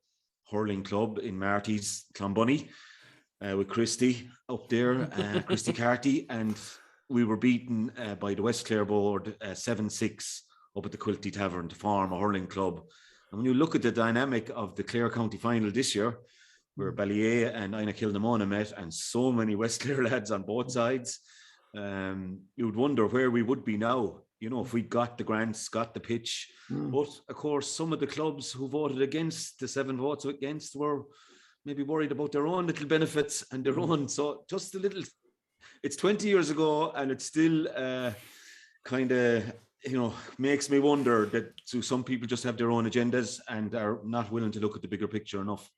hurling club in Marty's Clonbunny. with Christy up there, Christy Carty, and we were beaten by the West Clare board 7-6 up at the Quilty Tavern to form a hurling club. And when you look at the dynamic of the Clare County final this year, where Ballyea and Ina Kildamona met, and so many West Clare lads on both sides, you would wonder where we would be now, you know, if we got the grants, got the pitch. But of course, some of the clubs who voted against, the 7 votes against, were maybe worried about their own little benefits and their own. So just a little, it's 20 years ago, and it's still kind of, you know, makes me wonder that some people just have their own agendas and are not willing to look at the bigger picture enough.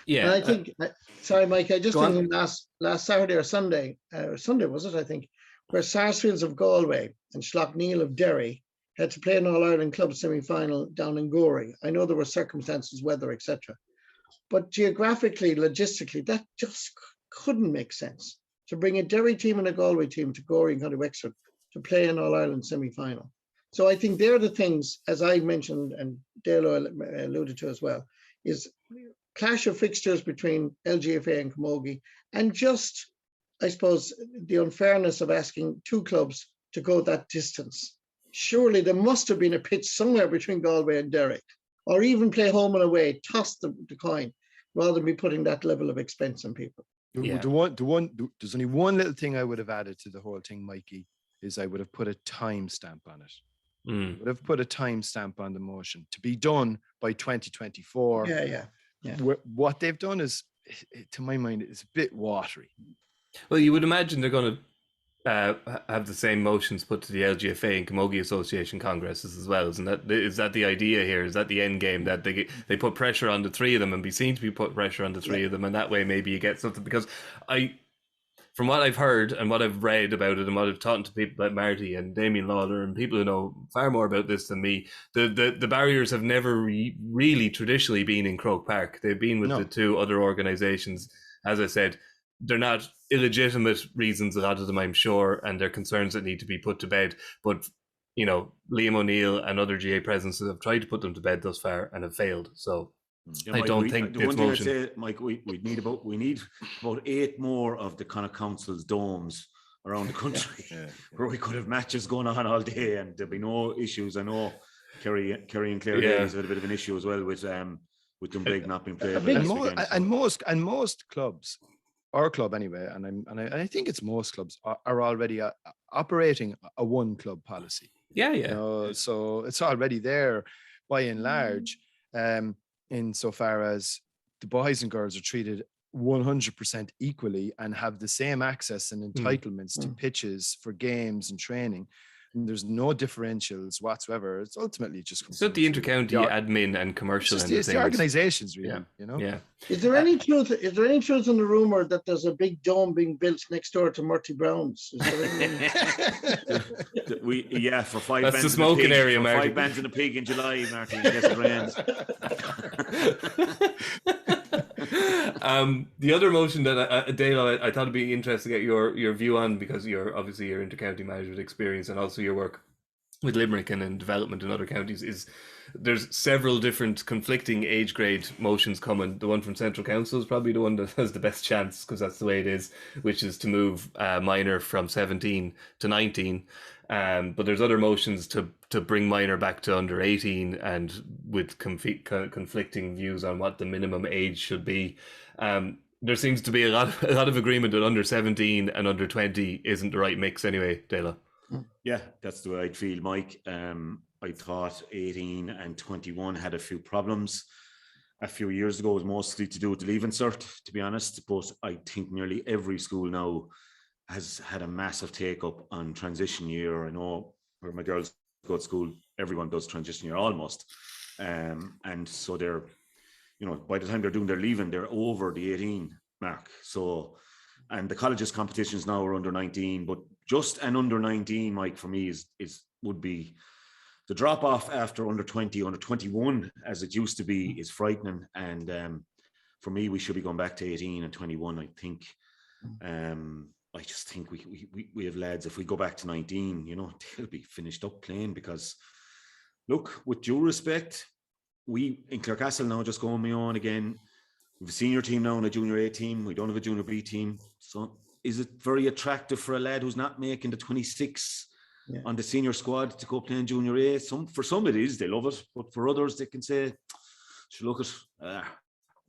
Yeah, and I think. Sorry, Mike. I just think last Saturday or Sunday was it? I think, where Sarsfields of Galway and Schlockneil of Derry had to play an All Ireland club semi-final down in Gorey. I know there were circumstances, weather, etc., but geographically, logistically, that just couldn't make sense to bring a Derry team and a Galway team to Gorey and County Wexford to play an All Ireland semi-final. So I think they're the things, as I mentioned and Dalo alluded to as well, is clash of fixtures between LGFA and Camogie, and just, I suppose, the unfairness of asking 2 clubs to go that distance. Surely there must have been a pitch somewhere between Galway and Derry, or even play home and away, toss the coin, rather than be putting that level of expense on people. There's only one little thing I would have added to the whole thing, Mikey, is I would have put a timestamp on it. I would have put a timestamp on the motion to be done by 2024. Yeah. What they've done is, to my mind, is a bit watery. Well, you would imagine they're going to have the same motions put to the LGFA and Camogie Association congresses as well. Is that the idea here? Is that the end game, that they put pressure on the 3 of them and be seen to be put pressure on the 3 of them, and that way maybe you get something? Because from what I've heard and what I've read about it and what I've talked to people like Marty and Damien Lawler and people who know far more about this than me, the barriers have never really traditionally been in Croke Park. They've been with the 2 other organisations. As I said, they're not illegitimate reasons, a lot of them, I'm sure, and they're concerns that need to be put to bed. But, you know, Liam O'Neill and other GA presences have tried to put them to bed thus far and have failed. So I don't think the one thing I'd say, Mike, we need about 8 more of the kind of council's domes around the country where we could have matches going on all day and there'd be no issues. I know Kerry and Clare Daly's had a bit of an issue as well with Dumbrig not being played. And most clubs, our club anyway, and I think it's most clubs are already operating a 1 club policy. Yeah. You know, so it's already there by and large. Insofar as the boys and girls are treated 100% equally and have the same access and entitlements to pitches for games and training, and there's no differentials whatsoever. It's ultimately just it's not the intercounty admin and commercial. It's the organisations, really. You know. Yeah. Is there any truth? Is there any truth in the rumor that there's a big dome being built next door to Murty Brown's? Is there any... for 5 That's bands. the smoking area, Marty. 5 bands in a pig in July, Marty. Yes, it rains. The other motion that Dale, I thought it'd be interesting to get your view on, because you're obviously your intercounty management experience and also your work with Limerick and in development in other counties, is there's several different conflicting age grade motions coming. The one from Central Council is probably the one that has the best chance, because that's the way it is, which is to move minor from 17 to 19. But there's other motions to bring minor back to under 18, and with conflicting views on what the minimum age should be. There seems to be a lot of agreement that under 17 and under 20 isn't the right mix anyway, Dalo. Yeah, that's the way I'd feel, Mike. I thought 18 and 21 had a few problems a few years ago. It was mostly to do with the leaving cert, to be honest. But I think nearly every school now has had a massive take up on transition year. I know where my girls go to school, everyone does transition year almost. And so they're, you know, by the time they're doing their leaving, they're over the 18 mark. So, and the colleges competitions now are under 19, but just an under 19, Mike, for me would be the drop off after under 20, under 21, as it used to be, is frightening. And for me, we should be going back to 18 and 21, I think. I just think we have lads, if we go back to 19, you know, they'll be finished up playing, because look, with due respect, we in Clarecastle now, just going me on again, We have a senior team now and a junior A team. We don't have a junior B team. So is it very attractive for a lad who's not making the 26 on the senior squad to go play in junior A? For some it is, they love it. But for others, they can say, look at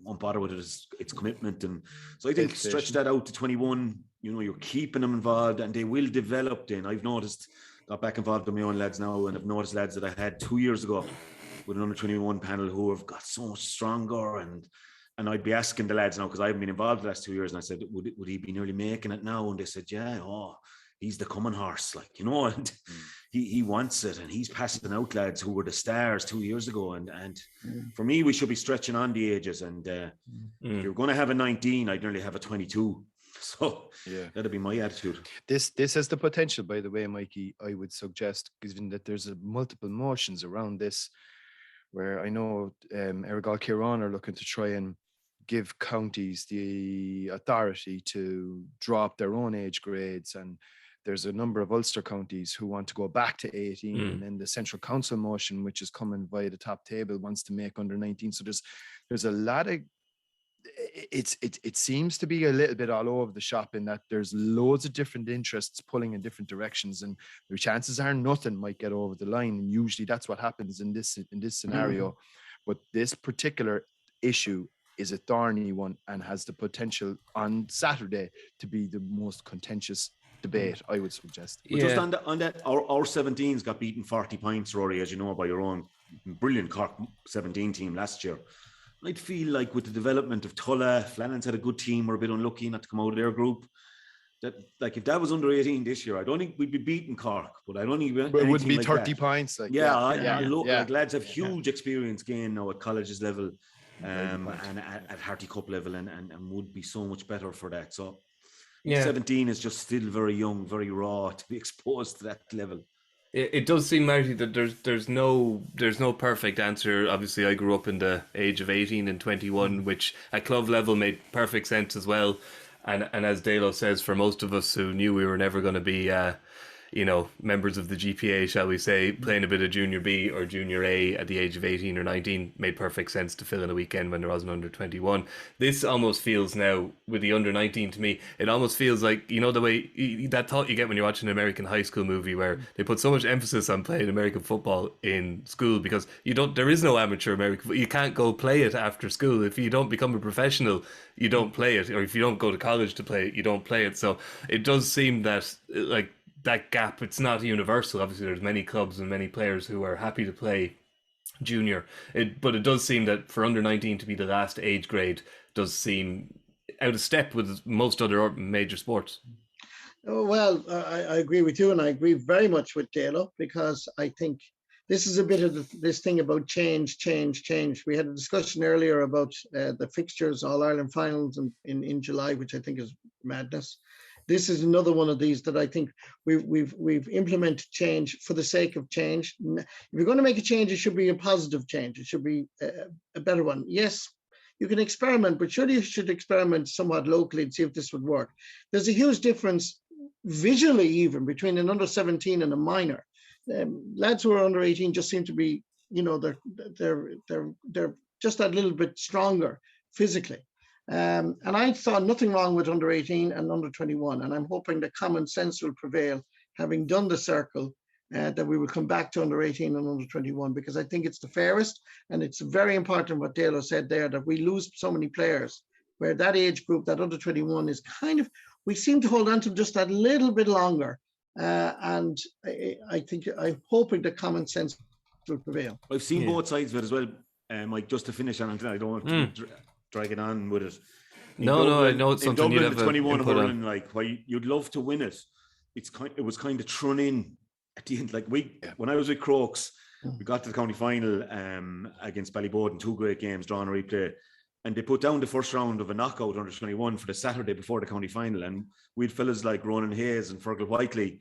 won't bother with it. It's commitment. And so I think stretch that out to 21, you're keeping them involved and they will develop then. I've noticed, got back involved with my own lads now, and I've noticed lads that I had 2 years ago with an under 21 panel who have got so much stronger, and I'd be asking the lads now, because I haven't been involved the last 2 years, and I said, would he be nearly making it now? And they said, he's the coming horse, and he wants it, and he's passing out lads who were the stars 2 years ago. And for me, we should be stretching on the ages. And if you're going to have a 19, I'd nearly have a 22. So that'd be my attitude. This has the potential, by the way, Mikey, I would suggest, given that there's multiple motions around this, where I know Ergal Ciaran are looking to try and give counties the authority to drop their own age grades, and there's a number of Ulster counties who want to go back to 18, and then the Central Council motion, which is coming via the top table, wants to make under 19. So there's a lot of it seems to be a little bit all over the shop, in that there's loads of different interests pulling in different directions, and the chances are nothing might get over the line. And usually that's what happens in this scenario. But this particular issue is a thorny one and has the potential on Saturday to be the most contentious debate, I would suggest. But just on that, our 17s got beaten 40 points, Rory, as you know, by your own brilliant Cork 17 team last year. I'd feel like with the development of Tulla, Flannan's had a good team, we're a bit unlucky not to come out of their group. That, like, if that was under 18 this year, I don't think we'd be beating Cork, but I don't think it wouldn't be 30 points. Like lads have huge experience gained now at colleges level, and at Harty Cup level, and would be so much better for that. So 17 is just still very young, very raw to be exposed to that level. It does seem, Marty, that there's no perfect answer. Obviously, I grew up in the age of 18 and 21, which at club level made perfect sense as well. And as Dalo says, for most of us who knew we were never going to be members of the GPA, shall we say, playing a bit of junior B or junior A at the age of 18 or 19 made perfect sense to fill in a weekend when there was an under 21. This almost feels now, with the under 19, to me, it almost feels like, the way that thought you get when you're watching an American high school movie, where they put so much emphasis on playing American football in school, because there is no amateur American football. You can't go play it after school. If you don't become a professional, you don't play it, or if you don't go to college to play it, you don't play it. So it does seem that, like, that gap, it's not universal. Obviously, there's many clubs and many players who are happy to play junior. But it does seem that for under 19 to be the last age grade does seem out of step with most other major sports. Oh, well, I agree with you, and I agree very much with Dalo, because I think this is a bit of this thing about change. We had a discussion earlier about the fixtures, All Ireland finals in July, which I think is madness. This is another one of these that I think we've implemented change for the sake of change. If you're going to make a change, it should be a positive change. It should be a better one. Yes, you can experiment, but surely you should experiment somewhat locally and see if this would work. There's a huge difference visually, even between an under 17 and a minor. Lads who are under 18 just seem to be, they're just that little bit stronger physically. And I saw nothing wrong with under 18 and under 21. And I'm hoping that common sense will prevail, having done the circle, that we will come back to under 18 and under 21, because I think it's the fairest. And it's very important what Dalo said there, that we lose so many players, where that age group, that under 21, is kind of, we seem to hold on to just that little bit longer. And I'm hoping that common sense will prevail. I've seen both sides of it as well, Mike, just to finish on it. I don't want to drag it on with it. No, I know it's something Dublin, you'd have the 21 hurling, on. Like, why you'd love to win it. It was kind of thrown in at the end. Like, when I was with Crokes, we got to the county final against Ballyboden, 2 great games, drawn a replay, and they put down the first round of a knockout under 21 for the Saturday before the county final, and we'd fellas like Ronan Hayes and Fergal Whiteley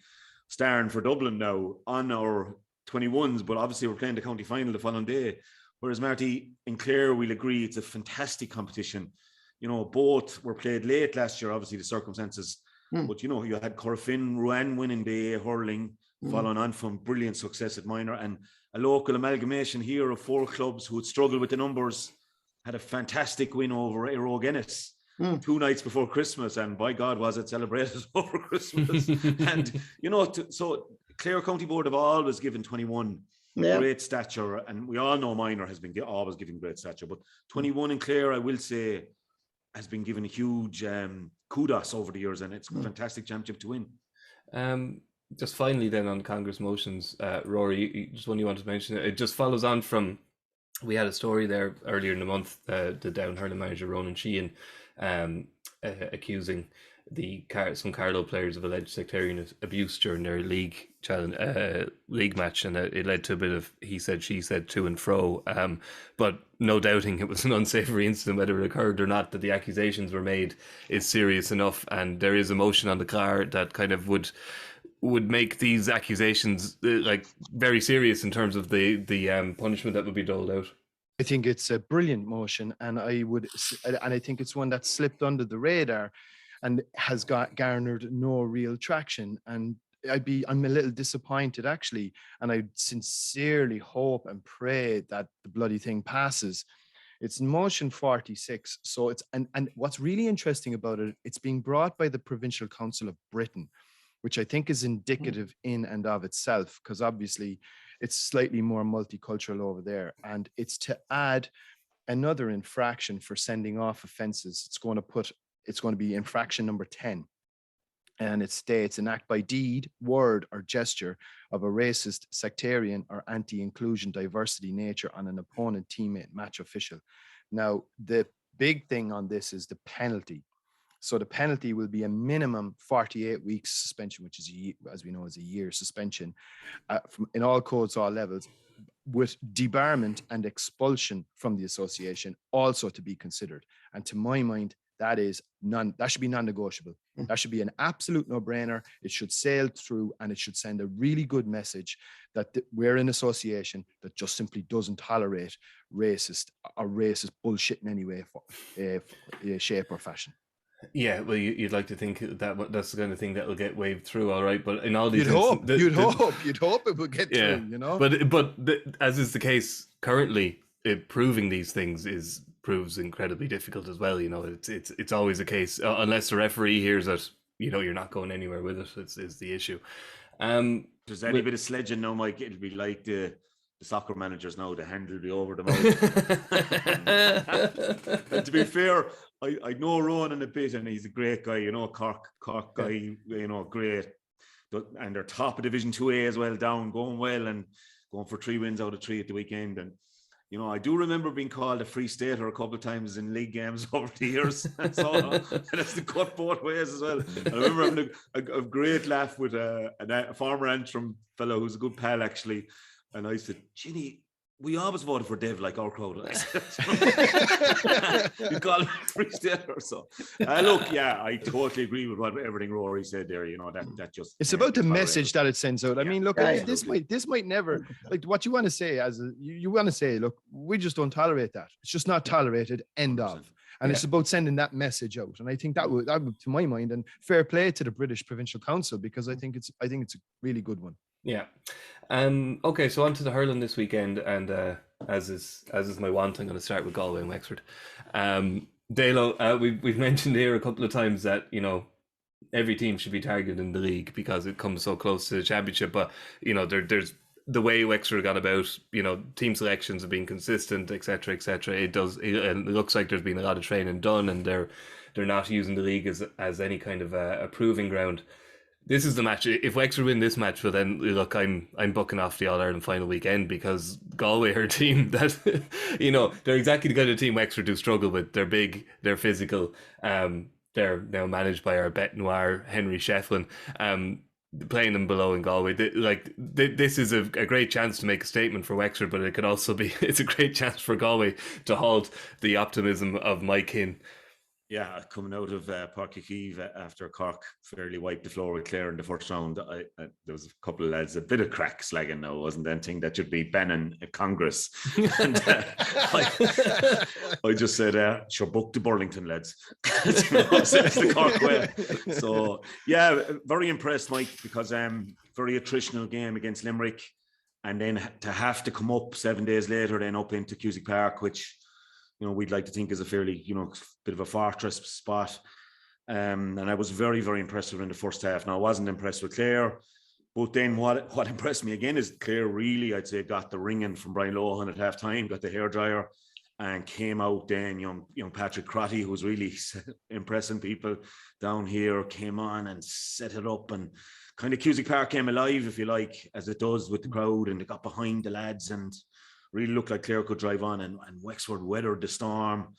starring for Dublin now on our 21s, but obviously we're playing the county final the following day. Whereas, Marty, in Clare, we'll agree it's a fantastic competition. Both were played late last year, obviously the circumstances. But, you had Correspondent, Rowan winning the AA hurling, following on from brilliant success at minor, and a local amalgamation here of 4 clubs who would struggle with the numbers had a fantastic win over Aero Guinness 2 nights before Christmas, and by God, was it celebrated over Christmas. And, you know, so Clare County Board have always given 21 great stature, and we all know Minor has been always giving great stature, but 21 in Clare, I will say, has been given a huge kudos over the years, and it's a fantastic championship to win. Just finally then on Congress motions, Rory, just one you want to mention, it just follows on from, we had a story there earlier in the month, the Down hurling manager Ronan Sheehan accusing some Carlow players of alleged sectarian abuse during their league match, and it led to a bit of he said, she said, to and fro. But no doubting it was an unsavoury incident, whether it occurred or not, that the accusations were made is serious enough, and there is a motion on the card that kind of would make these accusations like very serious in terms of the punishment that would be doled out. I think it's a brilliant motion, and I think it's one that slipped under the radar and has garnered no real traction. And I'm a little disappointed actually, and I sincerely hope and pray that the bloody thing passes. It's motion 46. So and what's really interesting about it, it's being brought by the Provincial Council of Britain, which I think is indicative in and of itself, because obviously it's slightly more multicultural over there. And it's to add another infraction for sending off offences. It's going to be infraction number 10. And it states an act by deed, word or gesture of a racist, sectarian or anti-inclusion, diversity nature on an opponent, teammate, match official. Now, the big thing on this is the penalty. So the penalty will be a minimum 48 weeks suspension, which is, as we know, is a year suspension in all codes, all levels, with debarment and expulsion from the association also to be considered. And to my mind, that should be non-negotiable. That should be an absolute no-brainer. It should sail through, and it should send a really good message that we're an association that just simply doesn't tolerate racist bullshit in any way, shape or fashion. Yeah, well, you'd like to think that that's the kind of thing that will get waved through, all right. But in all these, you'd hope it would get through, you know. But as is the case currently, proving these things proves incredibly difficult as well. You know, it's always a case unless the referee hears it. You know, you're not going anywhere with it. Is the issue. There's any bit of sledging now, Mike. It'll be like the soccer managers now. The hand will be over the mouth. And to be fair, I know Ronan a bit, and he's a great guy, you know, Cork guy, you know, great. And they're top of Division 2A as well, down, going well, and going for 3 wins out of 3 at the weekend. And, you know, I do remember being called a Free Stater a couple of times in league games over the years. And it's the cut both ways as well. I remember having a great laugh with a former Antrim fellow who's a good pal, actually. And I said, Ginny, we always voted for Dev like our crowd. You call him Free Stater or so. Look, yeah, I totally agree with everything Rory said there. You know, that just it's about the message that it sends out. I mean, look, this might never, like, what you want to say you want to say, look, we just don't tolerate that. It's just not tolerated. End of. And it's about sending that message out. And I think that would, to my mind, and fair play to the British Provincial Council, because I think it's a really good one. Yeah. Okay, so on to the hurling this weekend, and as is my want, I'm going to start with Galway and Wexford. Dalo, we've mentioned here a couple of times that, you know, every team should be targeted in the league because it comes so close to the championship. But, you know, there's the way Wexford got about, you know, team selections have been consistent, etc., etc. It looks like there's been a lot of training done, and they're not using the league as any kind of a proving ground. This is the match. If Wexford win this match, well then, look, I'm booking off the All-Ireland final weekend, because Galway are a team that, you know, they're exactly the kind of team Wexford do struggle with. They're big, they're physical. They're now managed by our bête noir, Henry Shefflin. Playing them below in Galway, this is a great chance to make a statement for Wexford, but it could also be, it's a great chance for Galway to halt the optimism of Mikey. Yeah, coming out of Páirc Uí Chaoimh after Cork fairly wiped the floor with Clare in the first round, there was a couple of lads, a bit of crack slagging now, wasn't anything that should be banning a Congress. And I just said, sure, book to Burlington, lads. It's the Cork way. So, yeah, very impressed, Mike, because very attritional game against Limerick. And then to have to come up 7 days later, then up into Cusack Park, which we'd like to think is a fairly, bit of a fortress spot. And I was very, very impressed with her in the first half. Now, I wasn't impressed with Clare, but then what impressed me again is Clare really, I'd say, got the ringing from Brian Lohan at half time, got the hairdryer, and came out then. Young Patrick Crotty, who was really impressing people down here, came on and set it up, and kind of Cusack Park came alive, if you like, as it does with the crowd, and they got behind the lads and really looked like Clare could drive on, and Wexford weathered the storm,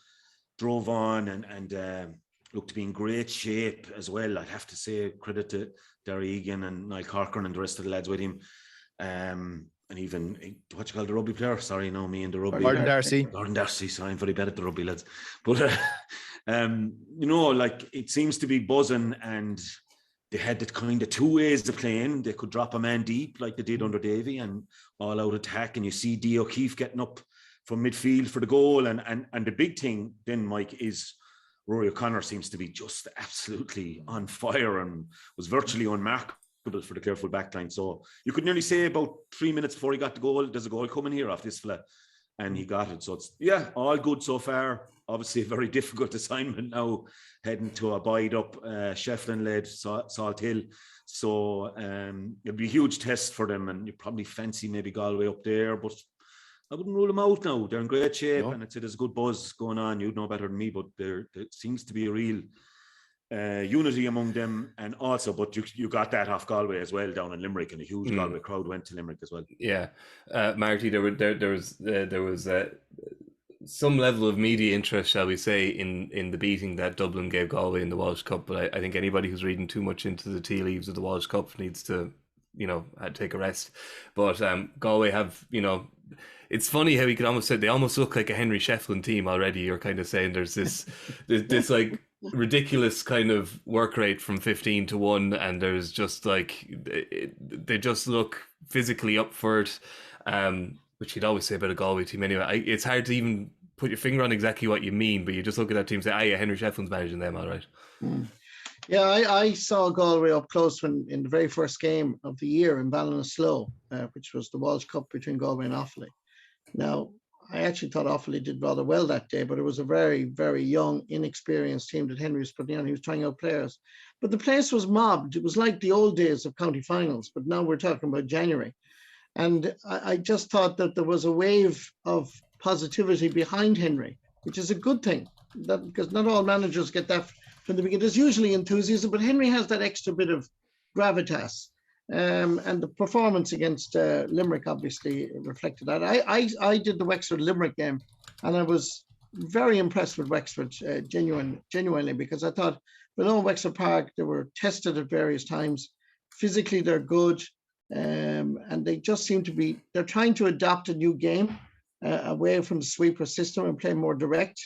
drove on, and looked to be in great shape as well. I'd have to say credit to Darry Egan and Niall Corcoran and the rest of the lads with him. And even, what you call the rugby player? Sorry, no, me and the rugby. Gordon Darcy. Gordon Darcy, sorry, I'm very bad at the rugby, lads. But, like, it seems to be buzzing, and they had the kind of two ways of playing. They could drop a man deep like they did under Davy and all out attack. And you see Dee O'Keefe getting up from midfield for the goal. And the big thing then, Mike, is Rory O'Connor seems to be just absolutely on fire and was virtually unmarkable for the Clare backline. So you could nearly say about 3 minutes before he got the goal, there's a goal coming here off this fella. And he got it. So it's, all good so far. Obviously a very difficult assignment now, heading to a bide up Shefflin-led Salt Hill. So it'll be a huge test for them, and you probably fancy maybe Galway up there, but I wouldn't rule them out now. They're in great shape, and I'd say there's a good buzz going on. You'd know better than me, but there seems to be a real unity among them. And also, but you got that off Galway as well down in Limerick, and a huge Galway crowd went to Limerick as well. Yeah, Marty, there was some level of media interest, shall we say, in the beating that Dublin gave Galway in the Walsh Cup. But I think anybody who's reading too much into the tea leaves of the Walsh Cup needs to, take a rest. But Galway have, it's funny how you can almost say they almost look like a Henry Shefflin team already. You're kind of saying there's this like ridiculous kind of work rate from 15-1, and there's just like they just look physically up for it, which you'd always say about a Galway team anyway. It's hard to even put your finger on exactly what you mean, but you just look at that team and say, Henry Shefflin's managing them, all right. Yeah, I saw Galway up close in the very first game of the year in Ballinasloe, which was the Walsh Cup between Galway and Offaly. Now, I actually thought Offaly did rather well that day, but it was a very, very young, inexperienced team that Henry was putting on. He was trying out players. But the place was mobbed. It was like the old days of county finals, but now we're talking about January. And I just thought that there was a wave of positivity behind Henry, which is a good thing, because not all managers get that from the beginning. There's usually enthusiasm, but Henry has that extra bit of gravitas. And the performance against Limerick obviously reflected that. I did the Wexford Limerick game, and I was very impressed with Wexford genuinely, because I thought below Wexford Park they were tested at various times. Physically they're good, and they just seem to be. They're trying to adopt a new game away from the sweeper system and play more direct.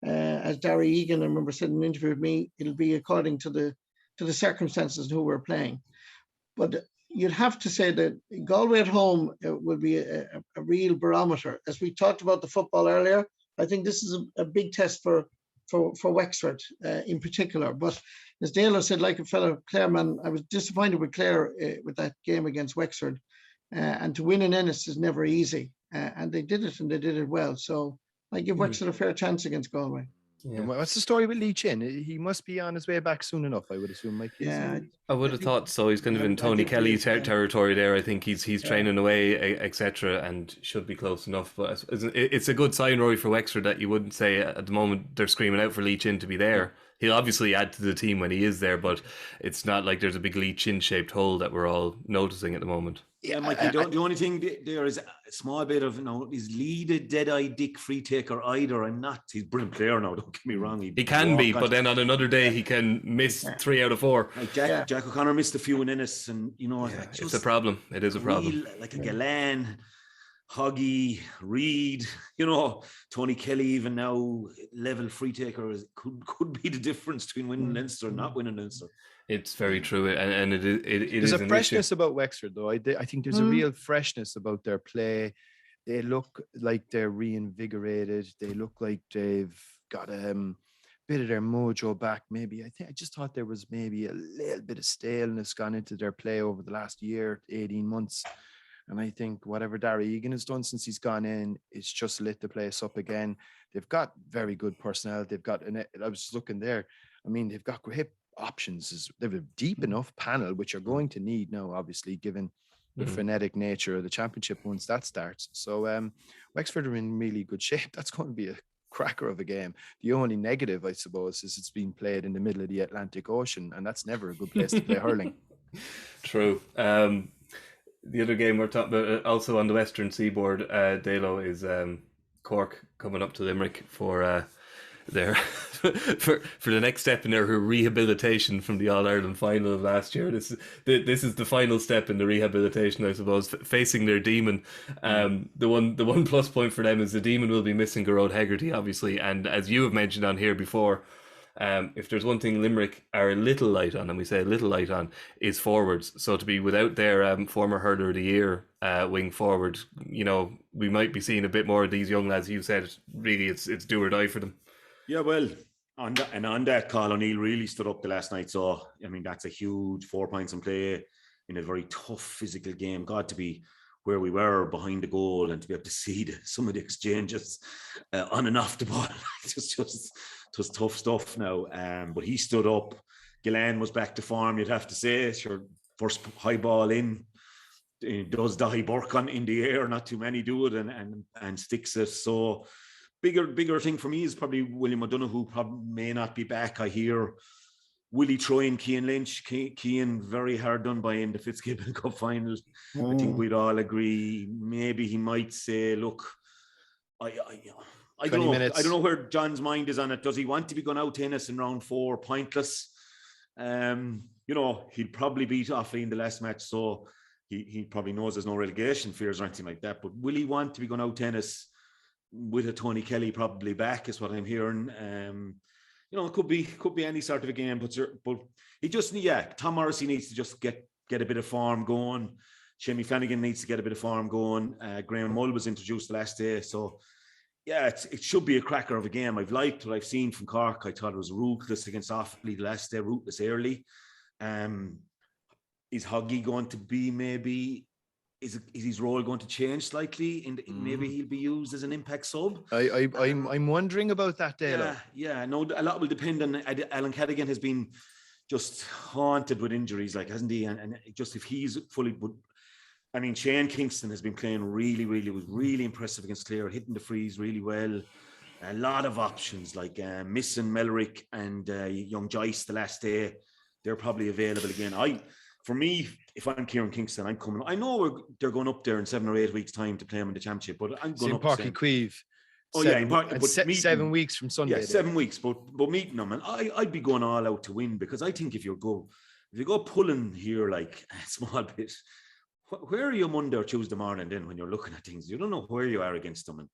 As Darry Egan, I remember, said in an interview with me, it'll be according to the circumstances who we're playing. But you'd have to say that Galway at home will be a real barometer. As we talked about the football earlier, I think this is a big test for Wexford in particular. But as Dalo said, like a fellow Clare man, I was disappointed with Clare with that game against Wexford. And to win in Ennis is never easy. And they did it, and they did it well. So I give Wexford a fair chance against Galway. Yeah. What's the story with Lee Chin? He must be on his way back soon enough, I would assume, Mikey. Yeah, I would have thought so. He's kind of in Tony Kelly territory there. I think he's training away, etc., and should be close enough. But it's a good sign, Rory, for Wexford, that you wouldn't say at the moment they're screaming out for Lee Chin to be there. He'll obviously add to the team when he is there, but it's not like there's a big Lee Chin shaped hole that we're all noticing at the moment. Yeah, Mikey, the only thing there is a small bit of, is Lee the dead-eye Dick free taker either? He's a brilliant player now, don't get me wrong. He can be, but then on another day he can miss 3 out of 4. Like Jack O'Connor missed a few in Ennis, and it's a problem. It is a problem. Like a Galan, Hoggy, Reid, Tony Kelly even now, level free taker could be the difference between winning Leinster and not winning Leinster. It's very true, and it there's is a freshness about Wexford, though. I think there's a real freshness about their play. They look like they're reinvigorated. They look like they've got a bit of their mojo back. Maybe I just thought there was maybe a little bit of staleness gone into their play over the last year, 18 months. And I think whatever Darragh Egan has done since he's gone in, it's just lit the place up again. They've got very good personnel. They've got, I was looking there, I mean, they've got great options. They have a deep enough panel, which are going to need now, obviously, given the frenetic nature of the championship once that starts. So Wexford are in really good shape. That's going to be a cracker of a game. The only negative, I suppose, is it's being played in the middle of the Atlantic Ocean, and that's never a good place to play hurling. True. The other game we're talking about, also on the western seaboard, Dalo, is Cork coming up to Limerick for their for the next step in their rehabilitation from the All-Ireland final of last year. This is the final step in the rehabilitation, I suppose, facing their demon. The one plus point for them is the demon will be missing Gearóid Hegarty, obviously, and as you have mentioned on here before, if there's one thing Limerick are a little light on, and we say a little light on, is forwards. So to be without their former hurler of the year wing forward, you know, we might be seeing a bit more of these young lads. You said really it's do or die for them. Yeah, well, on that, Carl O'Neill really stood up the last night. So I mean, that's a huge 4 points in play in a very tough physical game. God, to be where we were behind the goal and to be able to see some of the exchanges on and off the ball, it was tough stuff now. But he stood up. Gillan was back to form, you'd have to say. Sure, first high ball in, does Dahi Burke in the air. Not too many do it and sticks it. So bigger thing for me is probably William O'Donoghue, who probably may not be back. I hear Willie Troy and Cian Lynch. Cian very hard done by in the Fitzgibbon Cup final. I think we'd all agree. Maybe he might say, "Look, I don't know. I don't know where John's mind is on it. Does he want to be going out tennis in round 4? Pointless. You know, he'd probably beat Offaly in the last match, so he probably knows there's no relegation fears or anything like that. But will he want to be going out tennis with a Tony Kelly probably back? Is what I'm hearing. You know, it could be any sort of a game, but he just, Tom Morrissey needs to just get a bit of form going. Shemmy Flanagan needs to get a bit of form going. Graham Mull was introduced the last day, so yeah, it should be a cracker of a game. I've liked what I've seen from Cork. I thought it was ruthless against Offaly the last day, ruthless early. Is Hoggy going to be maybe? Is his role going to change slightly? Maybe he'll be used as an impact sub. I'm wondering about that, Dalo. Yeah. No, a lot will depend on Alan Cadigan has been just haunted with injuries, like, hasn't he? And just if he's fully, I mean, Shane Kingston has been playing was really impressive against Clare, hitting the frees really well. A lot of options like missing Melrick and young Joyce the last day. They're probably available again. For me, if I'm Ciaran Kingston, I'm coming. I know they're going up there in 7 or 8 weeks' time to play them in the championship, but I'm going up. Parky Queeve. Oh, but 7 weeks from Sunday. Yeah, 7 weeks. But meeting them, and I'd be going all out to win, because I think if you go pulling here like a small bit, where are you Monday or Tuesday morning then when you're looking at things? You don't know where you are against them. And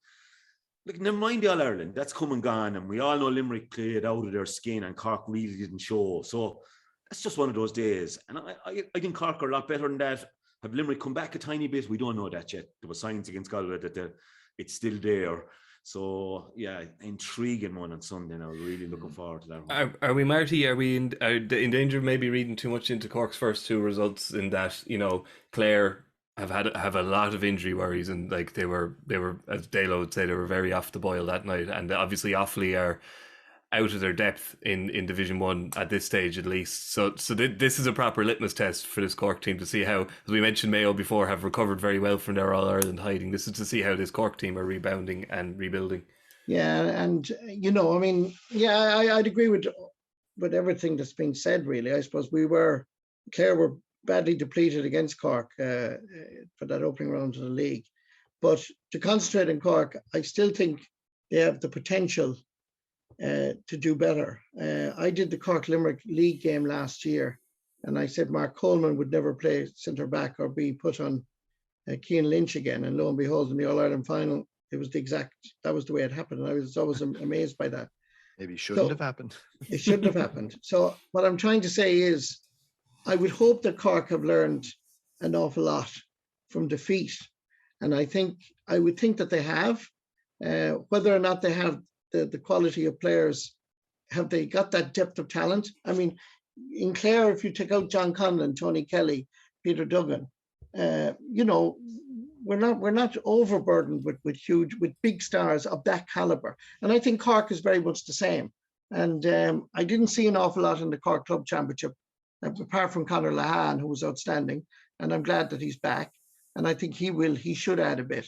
like, never mind the All-Ireland, that's come and gone, and we all know Limerick played out of their skin and Cork really didn't show. So that's just one of those days. And I think Cork are a lot better than that. Have Limerick come back a tiny bit? We don't know that yet. There was signs against Galway that it's still there. So, yeah, intriguing one on Sunday now. Really looking forward to that one. Are we, Marty, in danger of maybe reading too much into Cork's first 2 results, in that, you know, Clare have a lot of injury worries, and like they were, as Dalo would say, they were very off the boil that night. And obviously Offaly are out of their depth in Division 1 at this stage, at least. So this is a proper litmus test for this Cork team to see how, as we mentioned, Mayo before have recovered very well from their All-Ireland hiding. This is to see how this Cork team are rebounding and rebuilding. Yeah, and you know, I mean, I'd agree with everything that's been said, really. I suppose Clare were badly depleted against Cork for that opening round of the league. But to concentrate on Cork, I still think they have the potential to do better. I did the Cork Limerick League game last year, and I said Mark Coleman would never play centre back or be put on Cian Lynch again. And lo and behold, in the All-Ireland final, that was the way it happened. And I was always amazed by that. Maybe it shouldn't have happened. It shouldn't have happened. So what I'm trying to say is, I would hope that Cork have learned an awful lot from defeat. And I would think that they have. Whether or not they have the quality of players, have they got that depth of talent? I mean, in Clare, if you take out John Conlon, Tony Kelly, Peter Duggan, you know, we're not overburdened with big stars of that caliber. And I think Cork is very much the same. And I didn't see an awful lot in the Cork Club Championship, apart from Conor Lahan, who was outstanding. And I'm glad that he's back. And I think he should add a bit.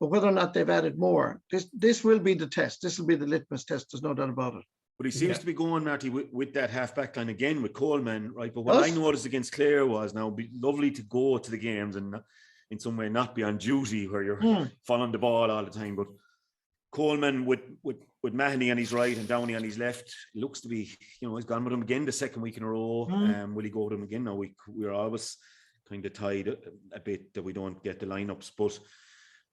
But whether or not they've added more, this will be the test. This will be the litmus test. There's no doubt about it. But he seems to be going, Marty, with that half-back line again with Coleman, right? But what I noticed against Clare was, now it'd be lovely to go to the games and in some way not be on duty where you're following the ball all the time. But Coleman with Mahoney on his right and Downey on his left looks to be, he's gone with him again the second week in a row. Will he go with him again? Now we're always kind of tied a bit that we don't get the lineups. But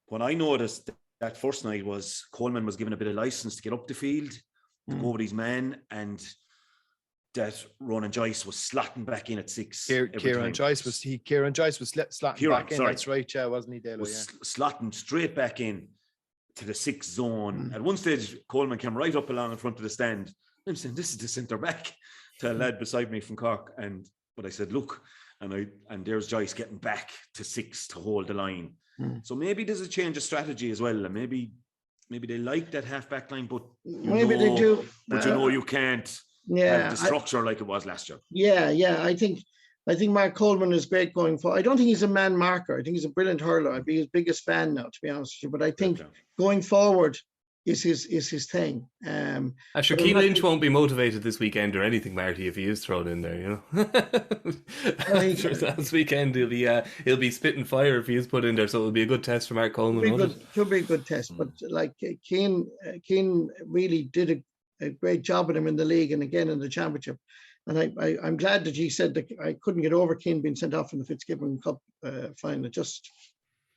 what I noticed that first night was Coleman was given a bit of license to get up the field, to go with his man, and that Ronan Joyce was slotting back in at 6. Ciaran Joyce was slotting back in. That's right, yeah, wasn't he, Dalo? Slotting straight back in to the 6 zone. At one stage, Coleman came right up along in front of the stand. I'm saying, this is the centre back, to a lad beside me from Cork. But I said, look, and there's Joyce getting back to 6 to hold the line. So maybe there's a change of strategy as well, and maybe they like that half-back line, but maybe they do. But you can't have the structure like it was last year. Yeah. I think Mark Coleman is great going forward. I don't think he's a man marker. I think he's a brilliant hurler. I'd be his biggest fan now, to be honest with you. But I think going forward is his thing. Shaquille Lynch won't be motivated this weekend or anything, Marty, if he is thrown in there. Last weekend he'll be spitting fire if he is put in there. So it'll be a good test for Mark Coleman. Should be a good test. But like Keane really did a great job with him in the league and again in the championship. And I'm glad that he said that I couldn't get over Keane being sent off in the Fitzgibbon Cup final. Just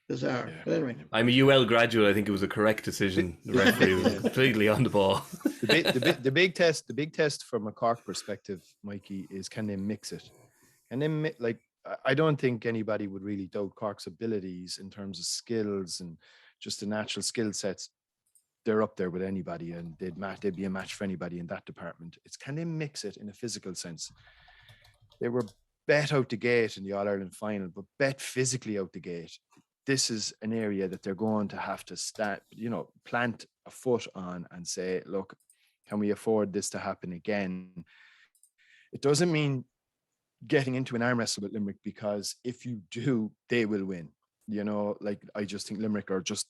bizarre. Yeah. But anyway, I'm a UL graduate. I think it was a correct decision. The referee was completely on the ball. The big test from a Cork perspective, Mikey, is can they mix it? And then I don't think anybody would really doubt Cork's abilities in terms of skills and just the natural skill sets. They're up there with anybody, and they'd be a match for anybody in that department. It's can they mix it in a physical sense? They were bet out the gate in the All-Ireland final, but bet physically out the gate. This is an area that they're going to have to plant a foot on and say, look, can we afford this to happen again? It doesn't mean getting into an arm wrestle with Limerick, because if you do, they will win. I just think Limerick are just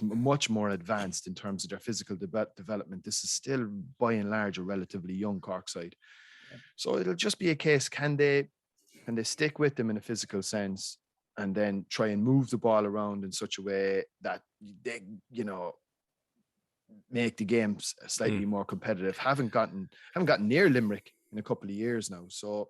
much more advanced in terms of their physical development. This is still by and large a relatively young Cork side. So it'll just be a case, can they stick with them in a physical sense and then try and move the ball around in such a way that they, make the games slightly more competitive. Haven't gotten near Limerick in a couple of years now. So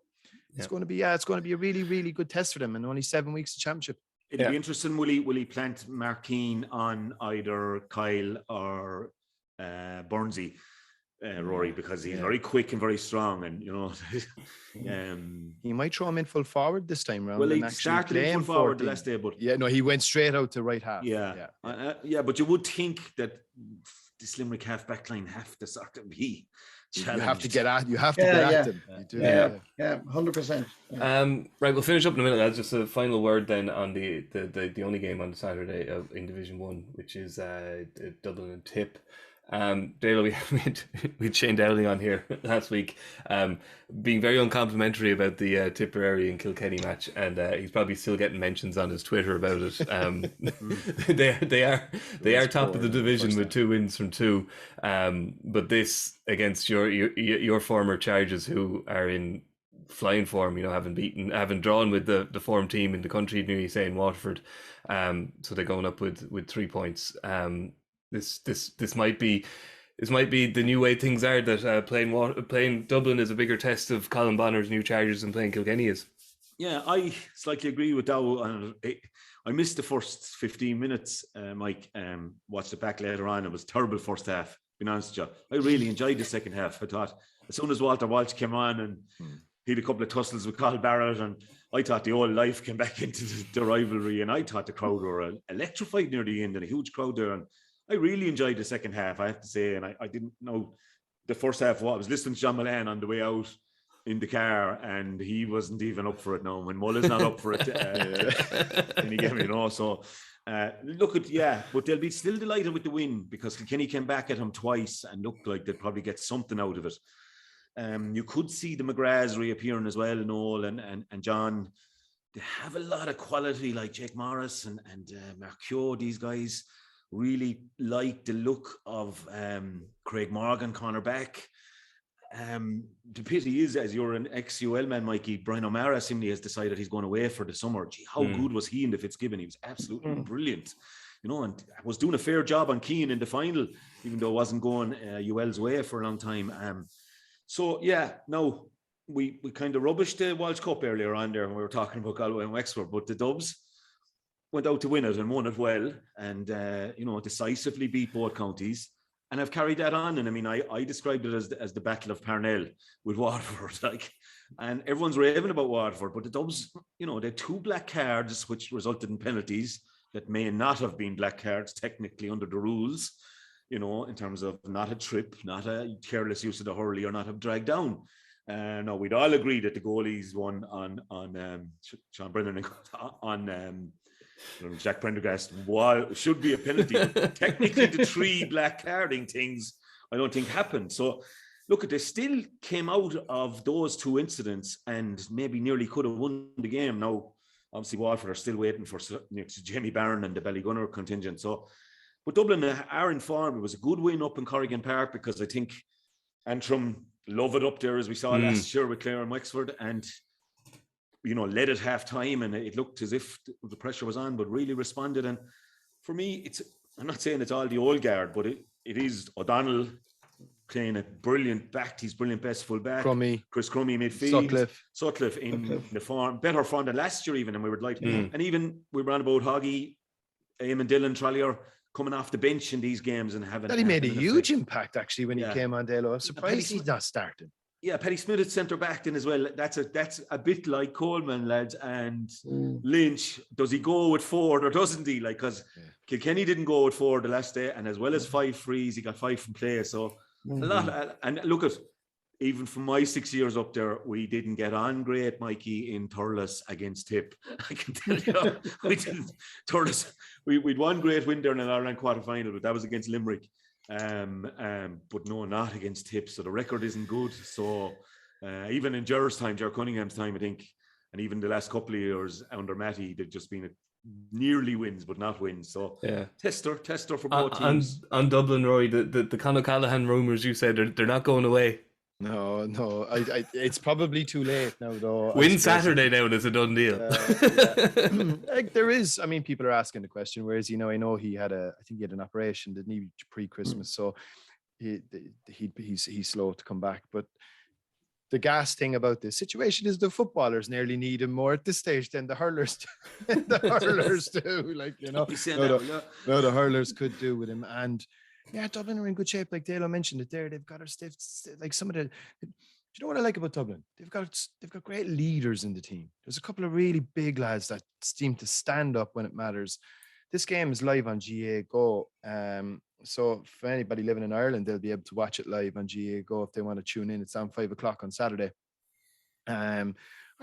it's going to be a really, really good test for them, and only 7 weeks of championship. It'll be interesting. Will he plant Mark Keane on either Kyle or Burnsy, Rory, because he's very quick and very strong, and he might throw him in full forward this time round. Well, he started in full forward the last day, but he went straight out to right half. But you would think that this Limerick half back line have to sort of be challenged. You have to get at them. You do. Yeah, 100%. Right, we'll finish up in a minute. That's just a final word then on the only game on the Saturday in Division 1, which is Dublin and Tip. Dalo, we had Shane Dowling on here last week, being very uncomplimentary about the Tipperary and Kilkenny match, and he's probably still getting mentions on his Twitter about it. They are top of the division with 2 wins from 2, but this against your former Chargers, who are in flying form, haven't drawn with the form team in the country, nearly saying Waterford, so they're going up with 3 points. This might be the new way things are, that playing Dublin is a bigger test of Colin Bonner's new Chargers than playing Kilkenny is. Yeah, I slightly agree with that. I missed the first 15 minutes, Mike. Watched it back later on. It was terrible first half, being honest with you. I really enjoyed the second half. I thought as soon as Walter Walsh came on and he had a couple of tussles with Carl Barrett, and I thought the old life came back into the rivalry, and I thought the crowd were electrified near the end, and a huge crowd there. And I really enjoyed the second half, I have to say, and I didn't know the first half. I was listening to John Mullane on the way out, in the car, and he wasn't even up for it now. When Mull's not up for it, and he gave me, so look at but they'll be still delighted with the win because Kilkenny came back at him twice and looked like they'd probably get something out of it. You could see the McGraths reappearing as well, Noel and John. They have a lot of quality, like Jake Morris and Marcio. These guys really like the look of Craig Morgan, Conor Beck. The pity is, as you're an ex-UL man, Mikey, Brian O'Mara seemingly has decided he's going away for the summer. Gee, how good was he in the Fitzgibbon? He was absolutely brilliant, and was doing a fair job on Keane in the final, even though it wasn't going UL's way for a long time. No, we kind of rubbished the Walsh Cup earlier on there when we were talking about Galway and Wexford, but the Dubs went out to win it and won it well, and decisively beat both counties. And I've carried that on. And I mean, I described it as the Battle of Parnell with Waterford, and everyone's raving about Waterford, but the Dubs, they had 2 black cards, which resulted in penalties that may not have been black cards technically under the rules, in terms of not a trip, not a careless use of the hurley, or not have dragged down. No, we'd all agree that the goalies won on Sean Brennan on Jack Prendergast should be a penalty. Technically, the 3 black carding things I don't think happened. So, look, they still came out of those 2 incidents and maybe nearly could have won the game. Now, obviously, Waterford are still waiting for Jamie Barron and the Ballygunner contingent. So, but Dublin are in form. It was a good win up in Corrigan Park because I think Antrim love it up there, as we saw last year with Clare and Wexford, and led at half time, and it looked as if the pressure was on, but really responded. And for me, I'm not saying it's all the old guard, but it is O'Donnell playing a brilliant back. He's brilliant best full back. Chris Crummy midfield. Sutcliffe in the better form than last year even, and we were like, and even we ran about Hoggy, Eamon Dillon, Trollier coming off the bench in these games and having. That he made a huge impact actually when he came on Dalo. I'm surprised he's not starting. Yeah, Paddy Smith at centre back then as well. That's a bit like Coleman, lads, and Lynch. Does he go with Ford or doesn't he? Because Kilkenny didn't go with Ford the last day, and as well as 5 frees, he got 5 from play. So a lot. And look at, even from my 6 years up there, we didn't get on great, Mikey, in Thurles against Tip. I can tell you, we didn't. Thurles, we'd one great win there in an Ireland quarter-final, but that was against Limerick. But no, not against Tip. So the record isn't good. So even in Ger's time, Ger Cunningham's time, I think, and even the last couple of years under Matty, they've just been nearly wins, but not wins. So tester for both teams. On Dublin, Rory, the Conor Callahan rumours you said they're not going away. No, it's probably too late now, though. Win Saturday now, and it's a done deal. There is, people are asking the question, where is he now? I know he had I think he had an operation, didn't he, pre-Christmas, so he's slow to come back. But the gas thing about this situation is the footballers nearly need him more at this stage than the hurlers do. The hurlers could do with him. And yeah, Dublin are in good shape. Like Dalo mentioned it there. They've got our stiff, like some of the. Do you know what I like about Dublin? They've got great leaders in the team. There's a couple of really big lads that seem to stand up when it matters. This game is live on GAA Go. So for anybody living in Ireland, they'll be able to watch it live on GAA Go if they want to tune in. It's on 5 o'clock on Saturday. I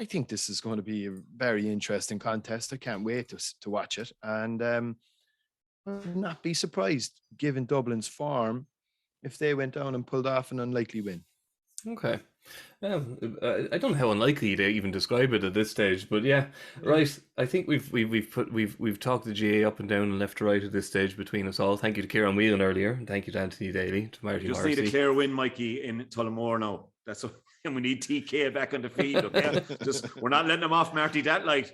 think this is going to be a very interesting contest. I can't wait to watch it. And would not be surprised, given Dublin's form, if they went down and pulled off an unlikely win. Okay. I don't know how unlikely to even describe it at this stage, but yeah, right. I think we've talked the GA up and down and left to right at this stage between us all. Thank you to Ciaran Whelan earlier, and thank you to Anthony Daly, to Marty Morrissey. Just need a clear win, Mikey, in Tullamore now. That's what. And we need TK back on the field, okay? We're not letting them off, Marty, that light.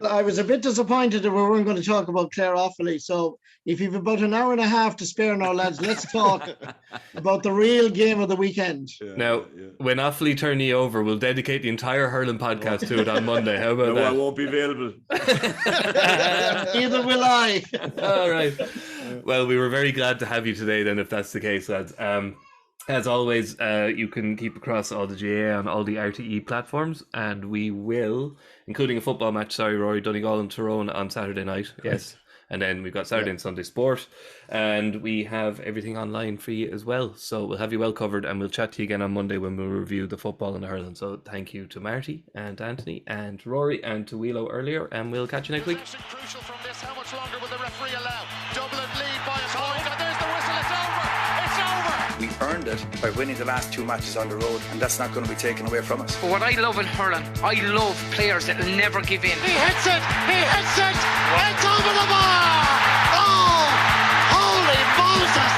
I was a bit disappointed that we weren't going to talk about Clare Offaly. So if you've about an hour and a half to spare now, lads, let's talk about the real game of the weekend. Now, when Offaly turn you over, we'll dedicate the entire hurling podcast to it on Monday. How about that? I won't be available. Neither will I. All right. Well, we were very glad to have you today then, if that's the case, lads. As always, you can keep across all the GA on all the RTE platforms, and we will, including a football match, Rory, Donegal and Tyrone on Saturday night. Yes. And then we've got Saturday and Sunday sport, and we have everything online for you as well. So we'll have you well covered, and we'll chat to you again on Monday when we'll review the football and the hurling. So thank you to Marty and Anthony and Rory and to Wheelo earlier, and we'll catch you next week. Crucial from this. How much longer will the referee allow? Dublin lead by a point, and there's the whistle. It's over. It's over. We earned it by winning the last 2 matches on the road, and that's not going to be taken away from us. But what I love in hurling, I love players that will never give in. He hits it. He hits it. It's over the bar. Oh, holy Moses.